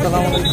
আসসালামু আলাইকুম।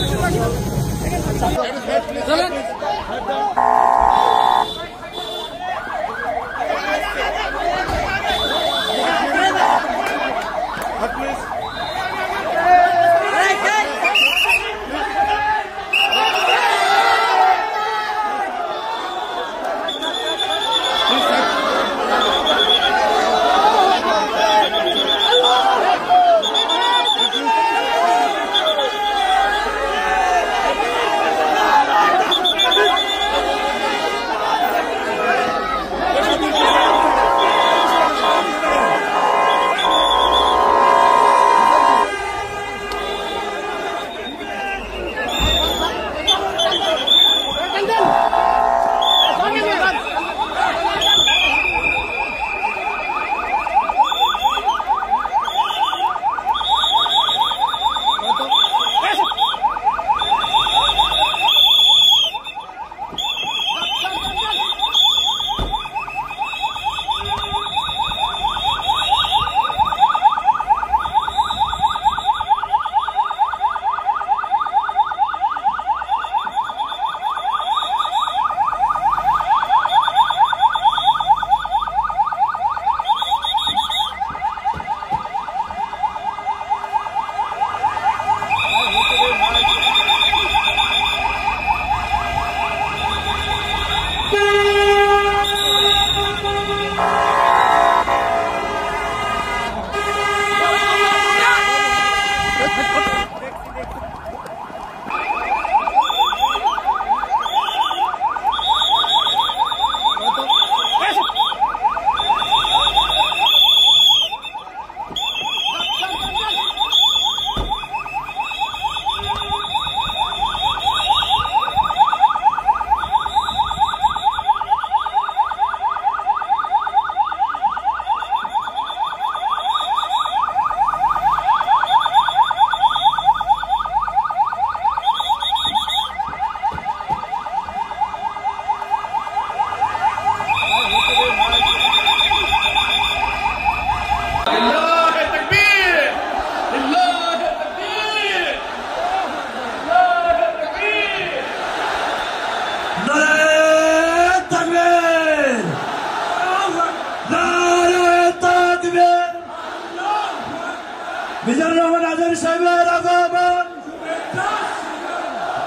মিজানুর রহমান আজারি সাহেবের আগমন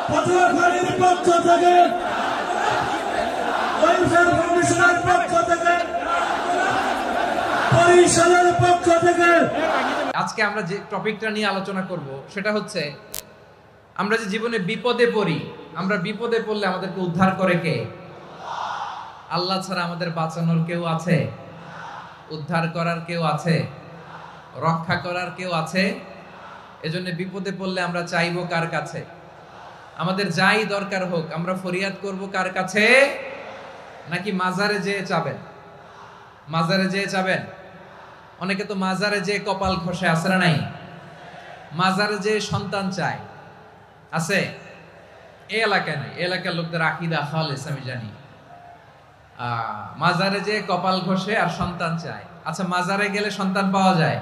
পটুয়াখালীর পক্ষ থেকে ফাউন্ডেশনের পক্ষ থেকে পরিষদের পক্ষ থেকে আজকে আমরা যে টপিকটা নিয়ে আলোচনা করব সেটা হচ্ছে আমরা যে জীবনে বিপদে পড়ি, আমরা বিপদে পড়লে আমাদেরকে উদ্ধার করে কে? আল্লাহ ছাড়া আমাদের বাঁচানোর কেউ আছে? উদ্ধার করার কেউ আছে? রক্ষা করার কেউ আছে? এজন্য বিপদে পড়লে আমরা চাইবো কার কাছে? আমাদের যাই দরকার হোক আমরা ফরিয়াদ করব কার কাছে? নাকি মাজারে যেয়ে চাবেন? মাজারে যেয়ে চাবেন? অনেকে তো মাজারে যেয়ে কপাল ঘষে, আছে না নাই? মাজারে যেয়ে সন্তান চায়, আছে? এই এলাকায় নাই, এই এলাকার লোকদের আকীদা খালেস আমি জানি। মাজারে যেয়ে কপাল ঘষে আর সন্তান চায়। আচ্ছা, মাজারে গেলে সন্তান পাওয়া যায়?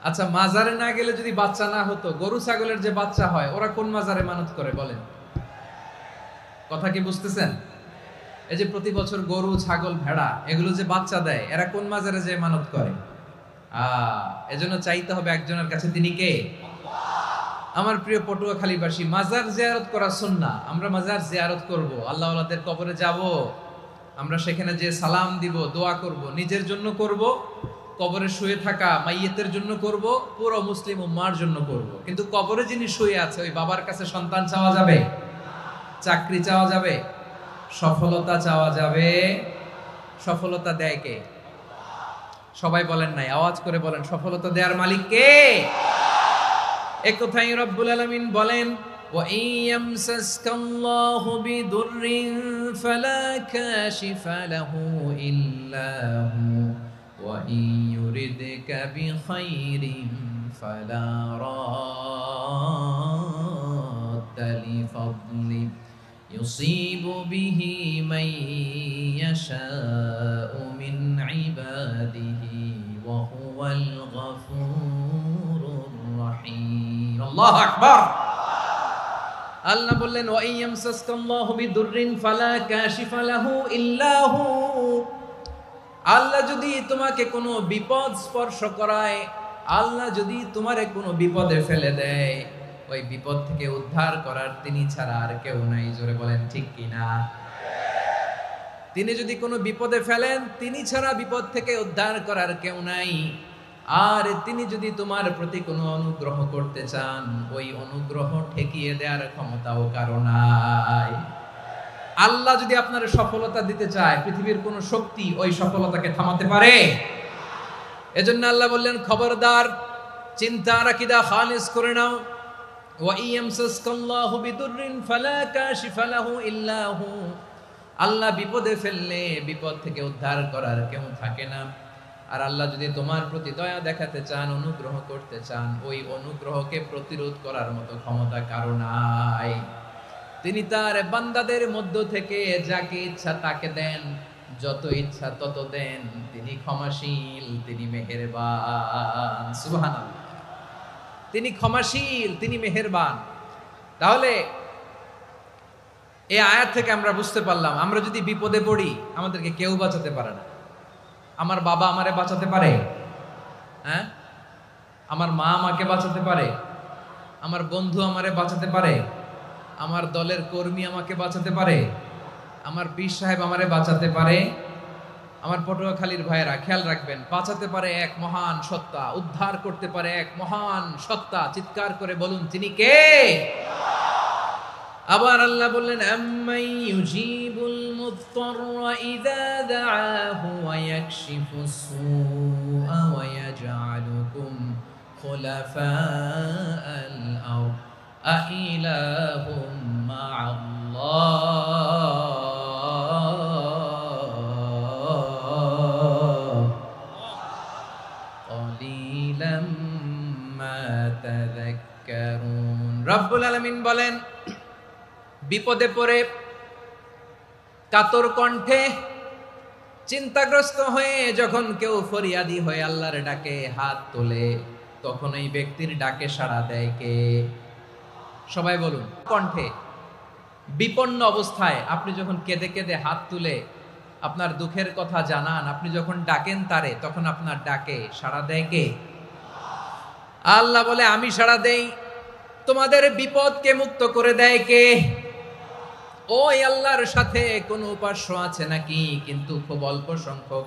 আচ্ছা, মাজারে না গেলে যদি বাচ্চা না হতো, গরু ছাগলের যে বাচ্চা হয় ওরা কোন মাজারে মানত করে বলেন? কথা কি বুঝতেছেন? এই যে প্রতি বছর গরু ছাগল ভেড়া এগুলো যে বাচ্চা দেয়, এরা কোন মাজারে যে মানত করে? এজন্য চাইতে হবে একজনের কাছে, তিনি কে? আমার প্রিয় পটুয়াখালীবাসী, মাজার জিয়ারত করা সুন্নাহ। আমরা মাজার জিয়ারত করব, আল্লাহ ওয়ালাদের কবরে যাব, আমরা সেখানে যে সালাম দিব, দোয়া করব, নিজের জন্য করব, কবরে শুয়ে থাকা মাইয়েতের জন্য করব, পুরো মুসলিম উম্মার জন্য করব। কিন্তু কবরে যিনি শুয়ে আছে ওই বাবার কাছে সন্তান চাওয়া যাবে? চাকরি চাওয়া যাবে? সফলতা চাওয়া যাবে? সফলতা দেয় কে? সবাই বলেন নাই, আওয়াজ করে বলেন, সফলতা দেওয়ার মালিক কে? এক কথাই রব্বুল আলামিন বলেন, ওয়া ইয়ামসাসকাল্লাহু বিদুররিন ফালা কাশিফা লাহু ইল্লা হু ওয়া ইয়ুরিদকা বিখাইরিন ফালা রাদ্দা লিফাদলি ইউসিবু বিহি মান ইয়াশাউ মিন ইবাদিহি ওয়া হুয়াল গফুরুর রহিম। আল্লাহু আকবার। আল্লাহ বললেন ওয়া ইয়ামসাসকাল্লাহু বিদুররিন ফালা কাশিফা লাহু ইল্লা হু। আল্লাহ যদি তোমাকে কোনো বিপদ স্পর্শ করায়, আল্লাহ যদি তোমারে কোনো বিপদে ফেলে দেয়, ওই বিপদ থেকে উদ্ধার করার তিনি ছাড়া আর কেউ নাই। জোরে বলেন ঠিক কিনা? তিনি যদি কোনো বিপদে ফেলেন, তিনি ছাড়া বিপদ থেকে উদ্ধার করার কেউ নাই। আর তিনি যদি তোমার প্রতি কোনো অনুগ্রহ করতে চান, ওই অনুগ্রহ ঠেকিয়ে দেওয়ার ক্ষমতাও কারো নাই। আল্লাহ যদি আপনার সফলতা দিতে চায়, পৃথিবীর কোন শক্তি ওই সফলতাকে থামাতে পারে? এজন্য আল্লাহ বললেন, খবরদার, চিন্তার আকীদা খালিস করে নাও। ওয়া ইয়ামসাসকাল্লাহু বিদুররিন ফালা কাশিফা লাহু ইল্লা হু। আল্লাহ বিপদে ফেললে বিপদ থেকে উদ্ধার করার কেউ থাকে না। আর আল্লাহ যদি তোমার প্রতি দয়া দেখাতে চান, অনুগ্রহ করতে চান, ওই অনুগ্রহকে প্রতিরোধ করার মতো ক্ষমতা কারো নাই। তিনি তার বান্দাদের মধ্য থেকে যাকে ইচ্ছা তাকে দেন, যত ইচ্ছা তত দেন। তিনি ক্ষমাশীল, তিনি মেহেরবান। সুবহানাল্লাহ। তিনি ক্ষমাশীল, তিনি মেহেরবান। তাহলে এই আয়াত থেকে আমরা বুঝতে পারলাম, আমরা যদি বিপদে পড়ি আমাদেরকে কেউ বাঁচাতে পারে না। আমার বাবা আমারে বাঁচাতে পারে? হ্যাঁ? আমার মা আমাকে বাঁচাতে পারে? আমার বন্ধু আমারে বাঁচাতে পারে? আমার দলের কর্মী আমাকে বাঁচাতে পারে? আমার পীর সাহেব আমারে বাঁচাতে পারে? আমার পটুয়াখালীর ভাইয়েরা খেয়াল রাখবেন, বাঁচাতে পারে এক মহান সত্তা, উদ্ধার করতে পারে এক মহান সত্তা। চিৎকার করে বলুন, তিনি কে? আবার আল্লাহ বললেন, আম্মাই ইউজিবুল মুত্তাররা ইযা দাআহু ওয়া ইয়াকশিফুস সুআ ওয়া ইয়াজআলুকুম খুলাফাআল আরদ আইলাহুম মা'আল্লাহ ক্বালিলাম মা তাযাক্কারুন। রব্বুল আলামিন বলেন, বিপদে পড়ে কাতর কণ্ঠে চিন্তাগ্রস্ত হয়ে যখন কেউ ফরিয়াদি হয়ে আল্লাহর ডাকে হাত তোলে, তখন এই ব্যক্তির ডাকে সাড়া দেয় কে? সবাই বলুন। কণ্ঠে বিপন্ন অবস্থায় আপনি যখন কেঁদে কেঁদে হাত তুলে আপনার দুঃখের কথা জানান, আপনি যখন ডাকেন তারে, তখন আপনার ডাকে সাড়া দেয় কে? আল্লাহ বলে, আমি সাড়া দেই। তোমাদের বিপদকে মুক্ত করে দেয় কে? ওই আল্লাহর সাথে কোন উপাস্য আছে নাকি? কিন্তু খুব অল্প সংখ্যক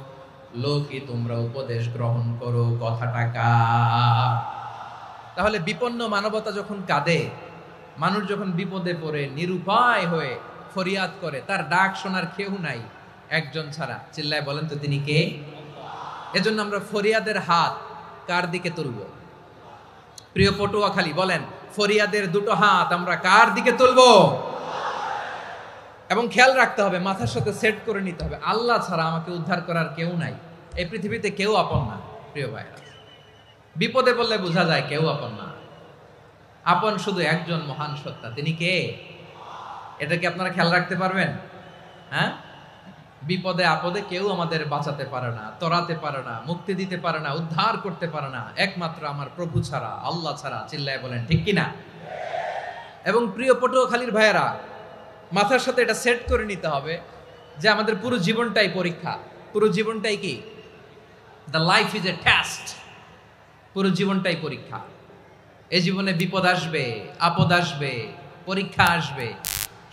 লোকই তোমরা উপদেশ গ্রহণ করো। কথাটা কার? তাহলে বিপন্ন মানবতা যখন কাঁদে, মানুষ যখন বিপদে পড়ে নিরুপায় হয়ে ফরিয়াদ করে, তার ডাক শোনার কেউ নাই একজন ছাড়া। চিল্লায় বলেন তো, তিনি কে? এজন্য আমরা ফরিয়াদের হাত কার দিকে তুলব? প্রিয় পটুয়াখালী, বলেন, ফরিয়াদের দুটো হাত আমরা কার দিকে তুলব? এবং খেয়াল রাখতে হবে, মাথার সাথে সেট করে নিতে হবে, আল্লাহ ছাড়া আমাকে উদ্ধার করার কেউ নাই। এই পৃথিবীতে কেউ আপন না। প্রিয় ভাইরা, বিপদে পড়লে বোঝা যায় কেউ আপন না। আপন শুধু একজন মহান সত্তা। তিনি কে? এটা কি আপনারা খেয়াল রাখতে পারবেন? হ্যাঁ, বিপদে আপদে কেউ আমাদের বাঁচাতে পারে না, তরাতে পারে না, মুক্তি দিতে পারে না, উদ্ধার করতে পারে না, একমাত্র আমার প্রভু ছাড়া, আল্লাহ ছাড়া। চিল্লায় বলেন ঠিক কিনা? এবং প্রিয় পটুয়াখালীর ভাইয়েরা, মাথার সাথে এটা সেট করে নিতে হবে যে আমাদের পুরো জীবনটাই পরীক্ষা। পুরো জীবনটাই কি? The life is a test. পুরো জীবনটাই পরীক্ষা। এই জীবনে বিপদ আসবে, আপদ আসবে, পরীক্ষা আসবে,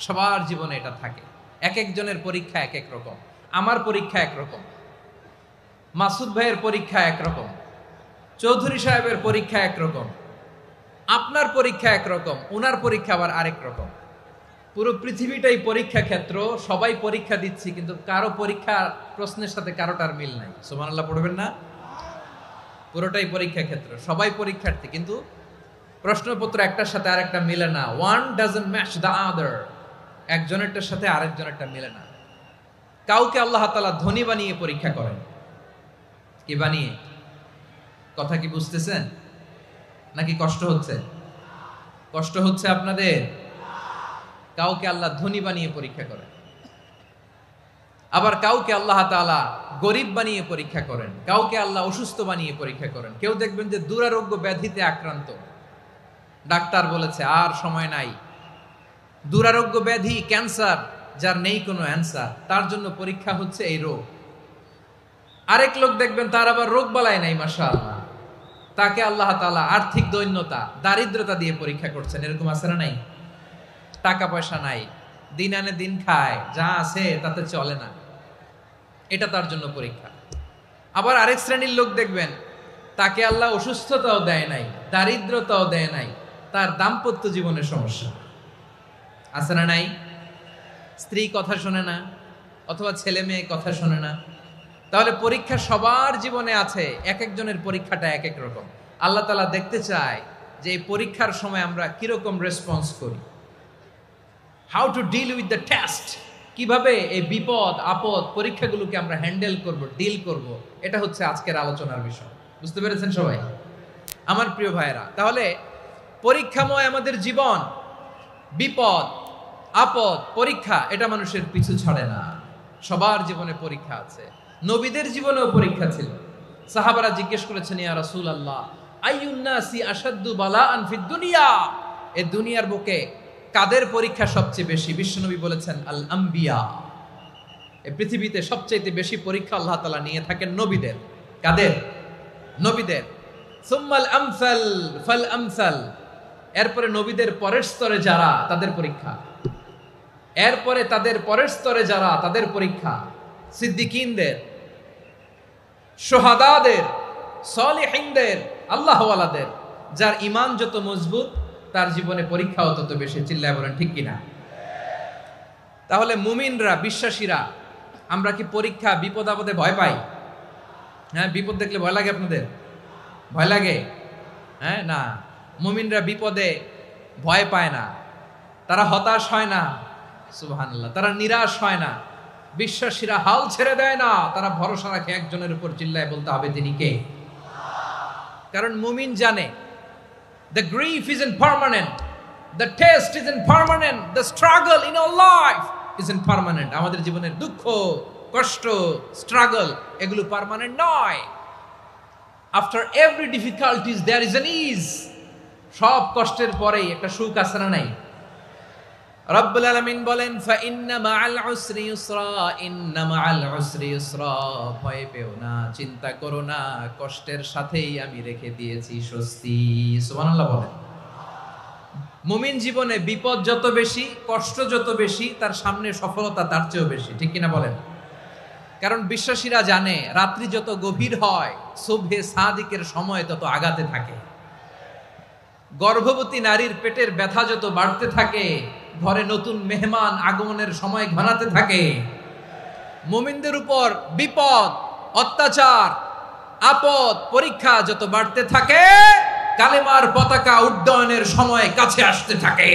সবার জীবনে এটা থাকে। এক একজনের পরীক্ষা এক এক রকম। আমার পরীক্ষা একরকম, মাসুদ ভাইয়ের পরীক্ষা একরকম, চৌধুরী সাহেবের পরীক্ষা একরকম, আপনার পরীক্ষা একরকম, ওনার পরীক্ষা আবার আরেক রকম। পুরো পৃথিবীটাই পরীক্ষা ক্ষেত্র, সবাই পরীক্ষা দিচ্ছি, কিন্তু কারো পরীক্ষা প্রশ্নের সাথে কারোটার মিল নাই। সুবহানাল্লাহ পড়বেন না? পুরোটাই পরীক্ষা ক্ষেত্র, সবাই পরীক্ষার্থী, কিন্তু প্রশ্নপত্র একটার সাথে আরেকটা মিলে না। One doesn't match the other. একজনেরটার সাথে আরেকজনেরটা মিলে না। কাউকে আল্লাহ তাআলা ধনী বানিয়ে পরীক্ষা করেন। কি বানিয়ে? কথা কি বুঝতেছেন নাকি কষ্ট হচ্ছে? কষ্ট হচ্ছে আপনাদের? কাউকে আল্লাহ ধনী বানিয়ে পরীক্ষা করেন, আবার কাউকে আল্লাহ তাআলা গরিব বানিয়ে পরীক্ষা করেন, কাউকে আল্লাহ অসুস্থ বানিয়ে পরীক্ষা করেন। কেউ দেখবেন যে দুরারোগ্য ব্যাধিতে আক্রান্ত, ডাক্তার বলেছে আর সময় নাই, দুরারোগ্য ব্যাধি, ক্যান্সার, যার নেই কোনো অ্যান্সার, তার জন্য পরীক্ষা হচ্ছে এই রোগ। আরেক লোক দেখবেন তার আবার রোগ বালাই নাই, মাশাআল্লাহ, তাকে আল্লাহ তাআলা আর্থিক দৈন্যতা, দারিদ্রতা দিয়ে পরীক্ষা করছেন। এরকম আছে না নাই? টাকা পয়সা নাই, দিন আনে দিন খায়, যা আছে তাতে চলে না, এটা তার জন্য পরীক্ষা। আবার আরেক শ্রেণীর লোক দেখবেন তাকে আল্লাহ অসুস্থতাও দেয় নাই, দারিদ্রতাও দেয় নাই, তার দাম্পত্য জীবনের সমস্যা আছে না নাই? স্ত্রী কথা শোনে না, অথবা ছেলে মেয়ে কথা শোনে না। তাহলে পরীক্ষা সবার জীবনে আছে, এক একজনের পরীক্ষাটা এক এক রকম। আল্লাহ তাআলা দেখতে চায় যে এই পরীক্ষার সময় আমরা কিরকম রেসপন্স করি, how to deal with the test, কিভাবে এই বিপদ আপদ পরীক্ষাগুলোকে আমরা হ্যান্ডেল করব, ডিল করব, এটা হচ্ছে আজকের আলোচনার বিষয়। বুঝতে পেরেছেন সবাই আমার প্রিয় ভাইয়েরা? তাহলে পরীক্ষাময় আমাদের জীবন, বিপদ আপদ পরীক্ষা, এটা মানুষের পিছু ছাড়ে না। সবার জীবনে পরীক্ষা আছে, নবীদের জীবনেও পরীক্ষা ছিল। সাহাবারা জিজ্ঞেস করেছেন, ইয়া রাসূলুল্লাহ, আইয়ুন নাসি আশাদ্দু বালাআন ফিদ দুনিয়া, এই দুনিয়ার বুকে কাদের পরীক্ষা সবচেয়ে বেশি? বিশ্বনবী বলেছেন, আল আম্বিয়া, এই পৃথিবীতে সবচেয়ে বেশি পরীক্ষা আল্লাহ তাআলা নিয়ে থাকেন নবীদের। কাদের? নবীদের। সুম্মাল আমসাল ফাল আমসাল, এরপরে নবীদের পরের স্তরে যারা, তাদের পরীক্ষা। এরপরে তাদের পরের স্তরে যারা, তাদের পরীক্ষা। সিদ্দিকিনদের, শুহাদাদের, সলিহিনদের, আল্লাহওয়ালাদের। যার ঈমান যত মজবুত তার জীবনে পরীক্ষাও তত বেশি। চিল্লায় বলেন ঠিক কিনা? তাহলে মুমিনরা, বিশ্বাসীরা, আমরা কি পরীক্ষা বিপদ আপদে ভয় পাই? হ্যাঁ, বিপদ দেখলে ভয় লাগে আপনাদের? ভয় লাগে? হ্যাঁ, না, মুমিনরা বিপদে ভয় পায় না, তারা হতাশ হয় না, সুবহানাল্লাহ, তারা নিরাশ হয় না। বিশ্বাসীরা হাল ছেড়ে দেয় না, তারা ভরসা রাখে একজনের উপর। চিল্লায় বলতে হবে তিনি কে? কারণ মুমিন জানে the grief isn't permanent, the test isn't permanent, the struggle in our life isn't permanent. আমাদের জীবনের দুঃখ, কষ্ট, স্ট্রাগল, এগুলো পার্মানেন্ট নয়। After every difficulties there is an ease. সব কষ্টের পরেই একটা সুখ আছে না নাই? রব্বুল আলামিন বলেন, ফা ইন্না মাআল উসরি ইউসরা, ইন্না মাআল উসরি ইউসরা, ভয় পেও না, চিন্তা করো না, কষ্টের সাথেই আমি রেখে দিয়েছি স্বস্তি। সুবহানাল্লাহ বলেন। মুমিন জীবনে বিপদ যত বেশি, কষ্ট যত বেশি, তার সামনে সফলতা তার চেয়েও বেশি। ঠিক কিনা বলেন? কারণ বিশ্বাসীরা জানে রাত্রি যত গভীর হয়, সুবহে সাদিকের সময় তত আগাতে থাকে। গর্ভবতী নারীর পেটের ব্যথা যত বাড়তে থাকে, ঘরে নতুন মেহমান আগমনের সময় ঘনাতে থাকে। মুমিনদের উপর বিপদ, অত্যাচার, আপদ, পরীক্ষা যত বাড়তে থাকে, কালেমার পতাকা উড্ডয়নের সময় কাছে আসতে থাকে।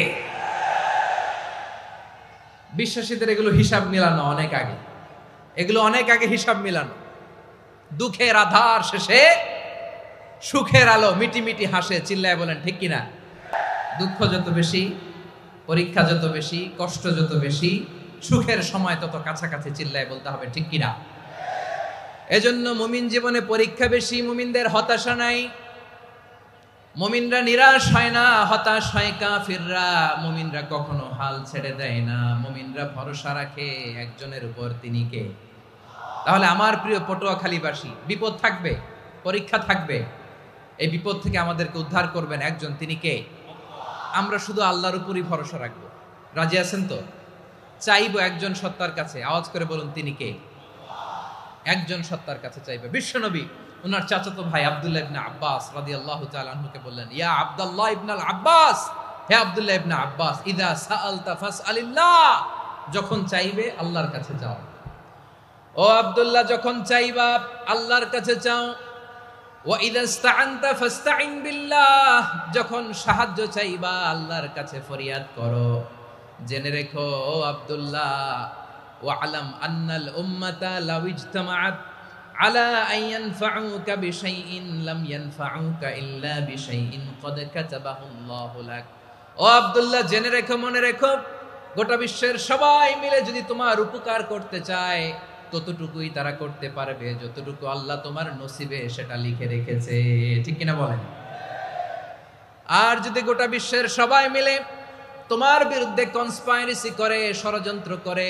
বিশ্বাসীদের এগুলো হিসাব মিলানো অনেক আগে, এগুলো অনেক আগে হিসাব মিলানো। দুঃখের আধার শেষে সুখের আলো মিটি মিটি হাসে। চিল্লায় বলেন ঠিক কিনা? দুঃখ যত বেশি, পরীক্ষা যত বেশি, কষ্ট যত বেশি, সুখের সময় তত কাছাকাছি। চিল্লায় বলতে হবে ঠিক কিনা? এজন্য মুমিন জীবনে পরীক্ষা বেশি, মুমিনদের হতাশা নাই। মুমিনরা নিরাশ হয় না, হতাশ হয় কাফিররা। মুমিনরা কখনো হাল ছেড়ে দেয় না, মুমিনরা ভরসা রাখে একজনের উপর, তিনি কে? তাহলে আমার প্রিয় পটুয়াখালীবাসী, বিপদ থাকবে, পরীক্ষা থাকবে, এই বিপদ থেকে আমাদেরকে উদ্ধার করবেন একজন, তিনি কে? আমরা শুধু আল্লাহর উপরই ভরসা রাখবো। রাজি আছেন তো? চাইবো একজন সত্তার কাছে। আওয়াজ করে বলুন, তিনি কে? একজন সত্তার কাছে চাইবে। বিশ্বনবী ওনার চাচাতো ভাই আব্দুল্লাহ ইবনে আব্বাস রাদিয়াল্লাহু তাআলা আনহুকে বললেন, ইয়া আব্দুল্লাহ ইবনে আব্বাস, হে আব্দুল্লাহ ইবনে আব্বাস, ইযা সাআলতা ফাসআলিল্লাহ, যখন চাইবে আল্লাহর কাছে যাও। ও আব্দুল্লাহ, যখন চাইবা আল্লাহর কাছে চাও। ওয়া ইযা ইসতাআনতা ফাসতাইন বিল্লাহ, যখন সাহায্য চাইবা আল্লাহর কাছে ফরিয়াদ করো। জেনে রেখো ও আব্দুল্লাহ, ওয়া'লাম আন্নাল উম্মাতা লাউ ইজতামাআত আলা আন ইয়ানফাউকা বিশাইইন লাম ইয়ানফাউকা ইল্লা বিশাইইন ক্বাদ কাতাবাহু আল্লাহু লাক। ও আব্দুল্লাহ, জেনে রেখো, মনে রেখো, গোটা বিশ্বের সবাই মিলে যদি তোমার উপকার করতে চায়, ততটুকুই তারা করতে পারবে যতটুকু আল্লাহ তোমার নসিবে সেটা লিখে রেখেছে। ঠিক কিনা বলেন? আর যদি গোটা বিশ্বের সবাই মিলে তোমার বিরুদ্ধে কনস্পাইরেসি করে, ষড়যন্ত্র করে,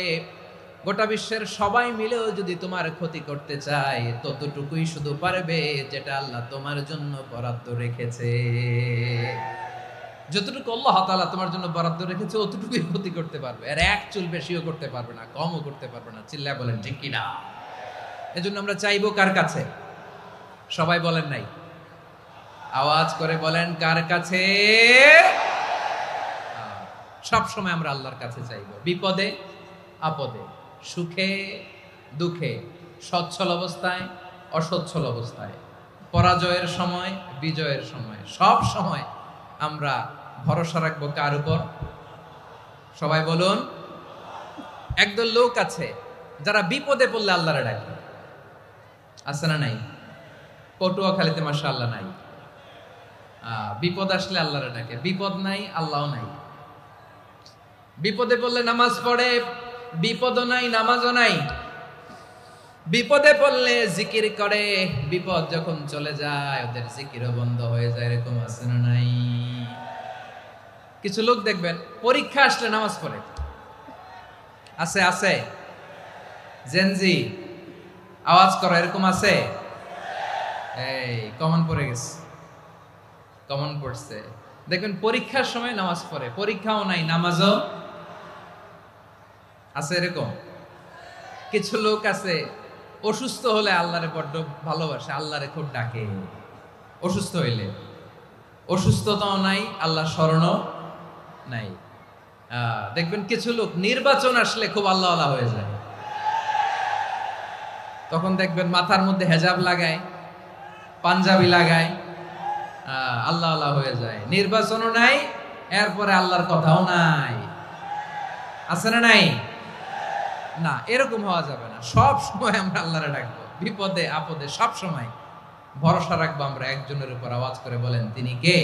গোটা বিশ্বের সবাই মিলেও যদি তোমার ক্ষতি করতে চায়, ততটুকুই শুধু পারবে যেটা আল্লাহ তোমার জন্য বরাদ্দ রেখেছে। যতটুকু আল্লাহ তাআলা তোমার জন্য বরাদ্দ রেখেছে অতটুকুই ক্ষতি করতে পারবে, আর এক চুল বেশিও করতে পারবে না, কমও করতে পারবে না। চিল্লায় বলেন ঠিক কি না? এজন্য আমরা চাইবো কার কাছে? সবাই বলেন নাই, আওয়াজ করে বলেন কার কাছে? সব সময় আমরা আল্লাহর কাছে চাইবো, বিপদে আপদে, সুখে দুঃখে, সচ্ছল অবস্থায় অসচ্ছল অবস্থায়, পরাজয়ের সময় বিজয়ের সময়, সব সময় আমরা ভরসা রাখবো কার উপর? সবাই বলুন। একদল লোক আছে যারা বিপদে পড়লে আল্লাহরে ডাকে, আছে না নাই? পটুয়াখালীতে মাশাআল্লাহ নাই। বিপদ আসলে আল্লাহরে ডাকে, বিপদ নাই আল্লাহও নাই। বিপদে পড়লে নামাজ পড়ে, বিপদও নাই নামাজও নাই। বিপদে পড়লে জিকির করে, বিপদ যখন চলে যায় ওদের জিকিরও বন্ধ হয়ে যায়। এরকম আছে না নাই? কিছু লোক দেখবেন পরীক্ষা আসলে নামাজ পড়ে, আছে আছে। জেনজি আওয়াজ করো, এরকম আছে? এই কমন পড়ে গেছে, কমন পড়ছে। দেখবেন পরীক্ষার সময় নামাজ পড়ে, পরীক্ষাও নাই নামাজও আছে। এরকম কিছু লোক আছে অসুস্থ হলে আল্লাহরে বড্ড ভালোবাসে, আল্লাহরে খুব ডাকে। অসুস্থ হইলে অসুস্থতাও নাই, আল্লাহ স্মরণও নাই। দেখবেন কিছু লোক নির্বাচন আসলে খুব আল্লাহ আল্লাহ হয়ে যায়, তখন দেখবেন মাথার মধ্যে হেজাব লাগায়, পাঞ্জাবি লাগায়, আল্লাহ আল্লাহ হয়ে যায়। নির্বাচনও নাই, এরপরে আল্লাহর কথাও নাই। আছে না নাই? না, এরকম হওয়া যাবে না। সব সময় আমরা আল্লাহরে ডাকবো, বিপদে আপদে সব সময় ভরসা রাখবো আমরা একজনের উপর। আওয়াজ করে বলেন তিনি কে?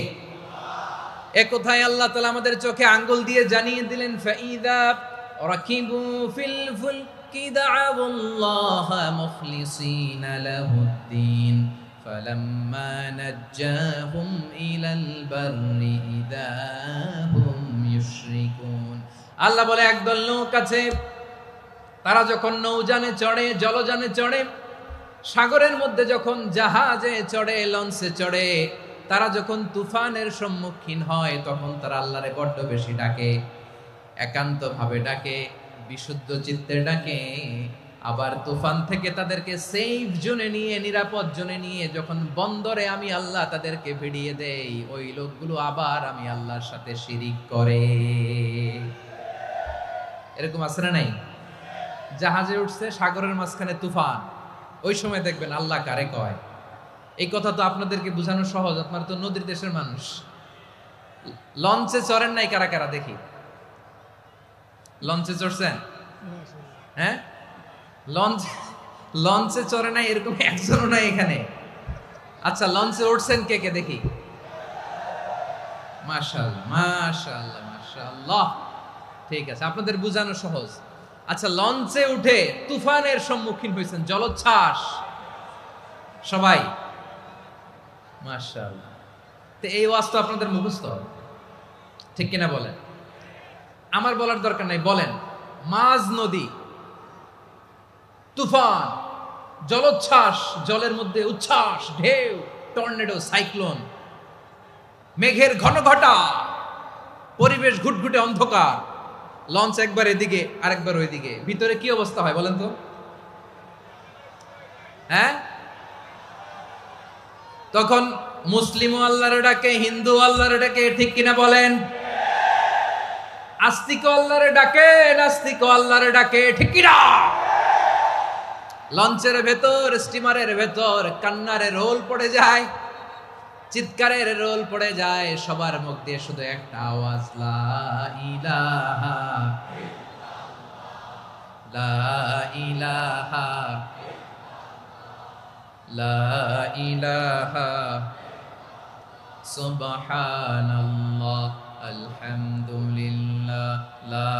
এ কথায় আল্লাহ তাআলা আমাদের চোখে আঙ্গুল দিয়ে জানিয়ে দিলেন, ফাইদা রাকিবু ফিল ফুলকি দা'আবুল্লাহা মুখলিসিনা লাহুদ্দিন ফালাম্মা নাজ্জাহুম ইলাল বাররি ইযা হুম ইউশরিকুন। আল্লাহ বলে একদল লোক আছে, তারা যখন নৌযানে চড়ে, জলযানে চড়ে, সাগরের মধ্যে যখন জাহাজে চড়ে, লঞ্চে চড়ে, তারা যখন তুফানের সম্মুখীন হয়, তখন তারা আল্লাহরে বড্ড বেশি ডাকে, একান্ত ভাবে ডাকে, বিশুদ্ধ চিত্তে ডাকে। আবার তুফান থেকে তাদেরকে সেফ জোনে নিয়ে, নিরাপদ জোনে নিয়ে যখন বন্দরে আমি আল্লাহ তাদেরকে ভিড়িয়ে দেই, ওই লোকগুলো আবার আমি আল্লাহর সাথে শিরিক করে। এরকম আছে না নাই? জাহাজে উঠছে, সাগরের মাঝখানে তুফান, ওই সময় দেখবেন আল্লাহ কারে কয়। এই কথা তো আপনাদেরকে বোঝানো সহজ, আপনারা তো নদীর দেশের মানুষ। লঞ্চে চড়েন নাই কারা কারা? দেখি, লঞ্চে চড়ছেন? হ্যাঁ, লঞ্চে চড়ে নাই এরকম একজনও নাই এখানে। আচ্ছা, লঞ্চে উঠছেন কে কে? দেখি। মাশাআল্লাহ মাশাআল্লাহ মাশাআল্লাহ, ঠিক আছে, আপনাদের বোঝানো সহজ। আচ্ছা, লঞ্চে উঠে তুফানের সম্মুখীন হয়েছেন, জলোচ্ছ্বাস, সবাই? মাশাআল্লাহ। তো এই ওয়াজ তো আপনাদের মুখস্থ, ঠিক কিনা বলেন? আমার বলার দরকার নাই, বলেন। মাঝ নদী, তুফান, জলোচ্ছ্বাস, জলের মধ্যে উচ্ছ্বাস, ঢেউ, টর্নেডো, সাইক্লোন, মেঘের ঘনঘটা, পরিবেশ ঘুটঘুটে অন্ধকার, লঞ্চ একবার এদিকে আরেকবার ওইদিকে, ভিতরে কি অবস্থা হয় বলেন তো? হ্যাঁ, তখন মুসলিমও আল্লাহরে ডাকে, হিন্দু আল্লাহরে ডাকে, ঠিক কিনা বলেন? আস্তিক আল্লাহরে ডাকে, নাস্তিক আল্লাহরে ডাকে, ঠিক কিনা? লঞ্চের ভেতর, স্টিমারের ভেতর কান্নারে রোল পড়ে যায়, চিৎকারের রোল পড়ে যায়, সবার মুখ দিয়ে শুধু একটা আওয়াজ, লা ইলাহা লা ইলাহা লা ইলাহা সুবহানাল্লাহ আলহামদুলিল্লাহ লা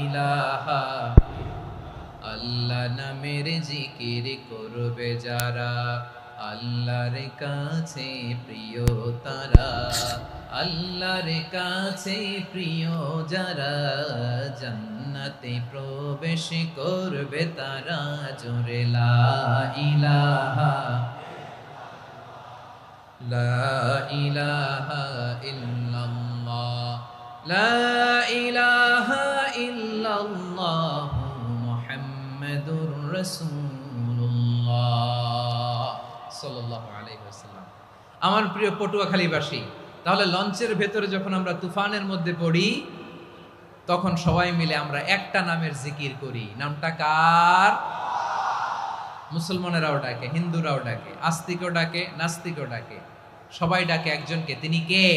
ইলাহা। আল্লাহ নামের জিকির করবে যারা, আল্লাহর কাছে প্রিয় তারা, আল্লাহর কাছে প্রিয় যারা, জান্নাতে প্রবেশ করবে তারা, জোরে লা ইলাহা লা ইলাহা ইল্লাল্লাহ, লা ইলাহা ইল্লাল্লাহ মুহাম্মাদুর রাসূলুল্লাহ সাল্লাল্লাহু আলাইহি ওয়াসাল্লাম। আমার প্রিয় পটুয়াখালীবাসী, তাহলে লঞ্চের ভেতরে যখন আমরা তুফানের মধ্যে পড়ি, তখন সবাই মিলে আমরা একটা নামের জিকির করি। নামটা কার? মুসলমানেরাও ডাকে, হিন্দুরাও ডাকে, আস্তিকও ডাকে, নাস্তিকও ডাকে, সবাই ডাকে একজনকে। তিনি কে?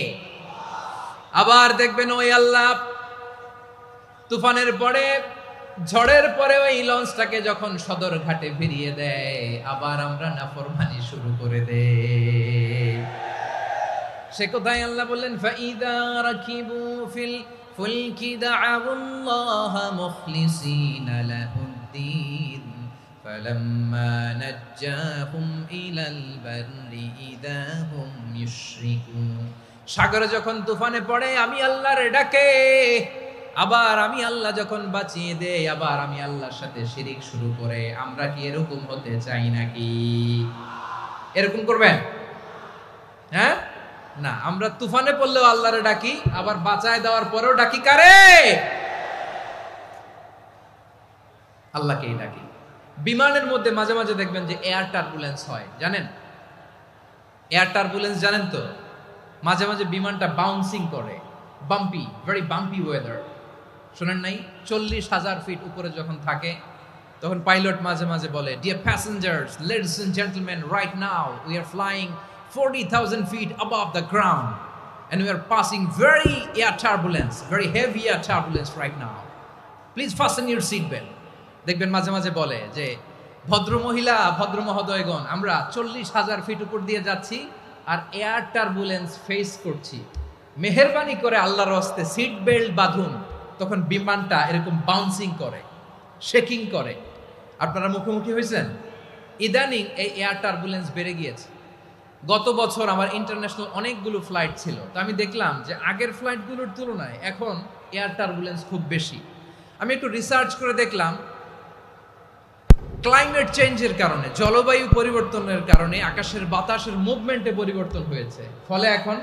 আবার দেখবেন ওই আল্লাহ তুফানের পরে, ঝড়ের পরে ওই লঞ্চটাকে যখন সদর ঘাটে ফিরিয়ে দেয়, আবার আমরা নাফরমানি শুরু করে দেই। সে কোথায়? আল্লাহ বললেন, ফাইদা রাকিবু ফিল ফুলকি দা'আউল্লাহ মুখলিসিনা লাহুদ্দিন ফালাম্মা নাজ্জাহুম ইলাল বাররি ইযা হুম ইউশরিকুন। সাগরে যখন তুফানে পড়ে আমি আল্লাহর ডাকে, আবার আমি আল্লাহ যখন বাঁচিয়ে দেই, আবার আমি আল্লাহর সাথে শিরিক শুরু করে। আমরা কি এরকম হতে চাই নাকি? এরকম করবেন? হ্যাঁ না, আমরা তুফানে পড়লেও আল্লাহরে ডাকি, আবার বাঁচায় দেওয়ার পরেও ডাকি কারে? আল্লাহকেই ডাকি। বিমানের মধ্যে মাঝে মাঝে দেখবেন যে এয়ার টার্বুলেন্স হয়, জানেন? এয়ার টার্বুলেন্স জানেন তো? মাঝে মাঝে বিমানটা বাউন্সিং করে, বাম্পি, ভেরি বাম্পি ওয়েদার। শোনেন নাই? 40,000 ফিট উপরে যখন থাকে, তখন পাইলট মাঝে মাঝে বলে, dear passengers, ladies and gentleman, right now we are flying 40,000 feet above the ground and we are passing very air turbulence, very heavy air turbulence right now. Please fasten your seat belt. দেখবেন মাঝে মাঝে বলে যে, ভদ্র মহিলা, ভদ্র মহোদয়গণ, আমরা 40,000 ফিট উপর দিয়ে যাচ্ছি আর এয়ার টার্বুলেন্স ফেস করছি, মেহেরবানি করে আল্লাহর হস্তে সিট বেল্ট বাঁধুন। তখন বিমানটা এরকম বাউন্সিং করে, শেকিং করে। আপনারা মুখোমুখি হয়েছেন? ইদানিং এই এয়ার টার্বুলেন্স বেড়ে গিয়েছে। গত বছর আমার ইন্টারন্যাশনাল অনেকগুলো ফ্লাইট ছিল, তো আমি দেখলাম যে আগের ফ্লাইটগুলোর তুলনায় এখন এয়ার টার্বুলেন্স খুব বেশি। আমি একটু রিসার্চ করে দেখলাম, ক্লাইমেট চেঞ্জের কারণে, জলবায়ু পরিবর্তনের কারণে আকাশের বাতাসের মুভমেন্টে পরিবর্তন হয়েছে, ফলে এখন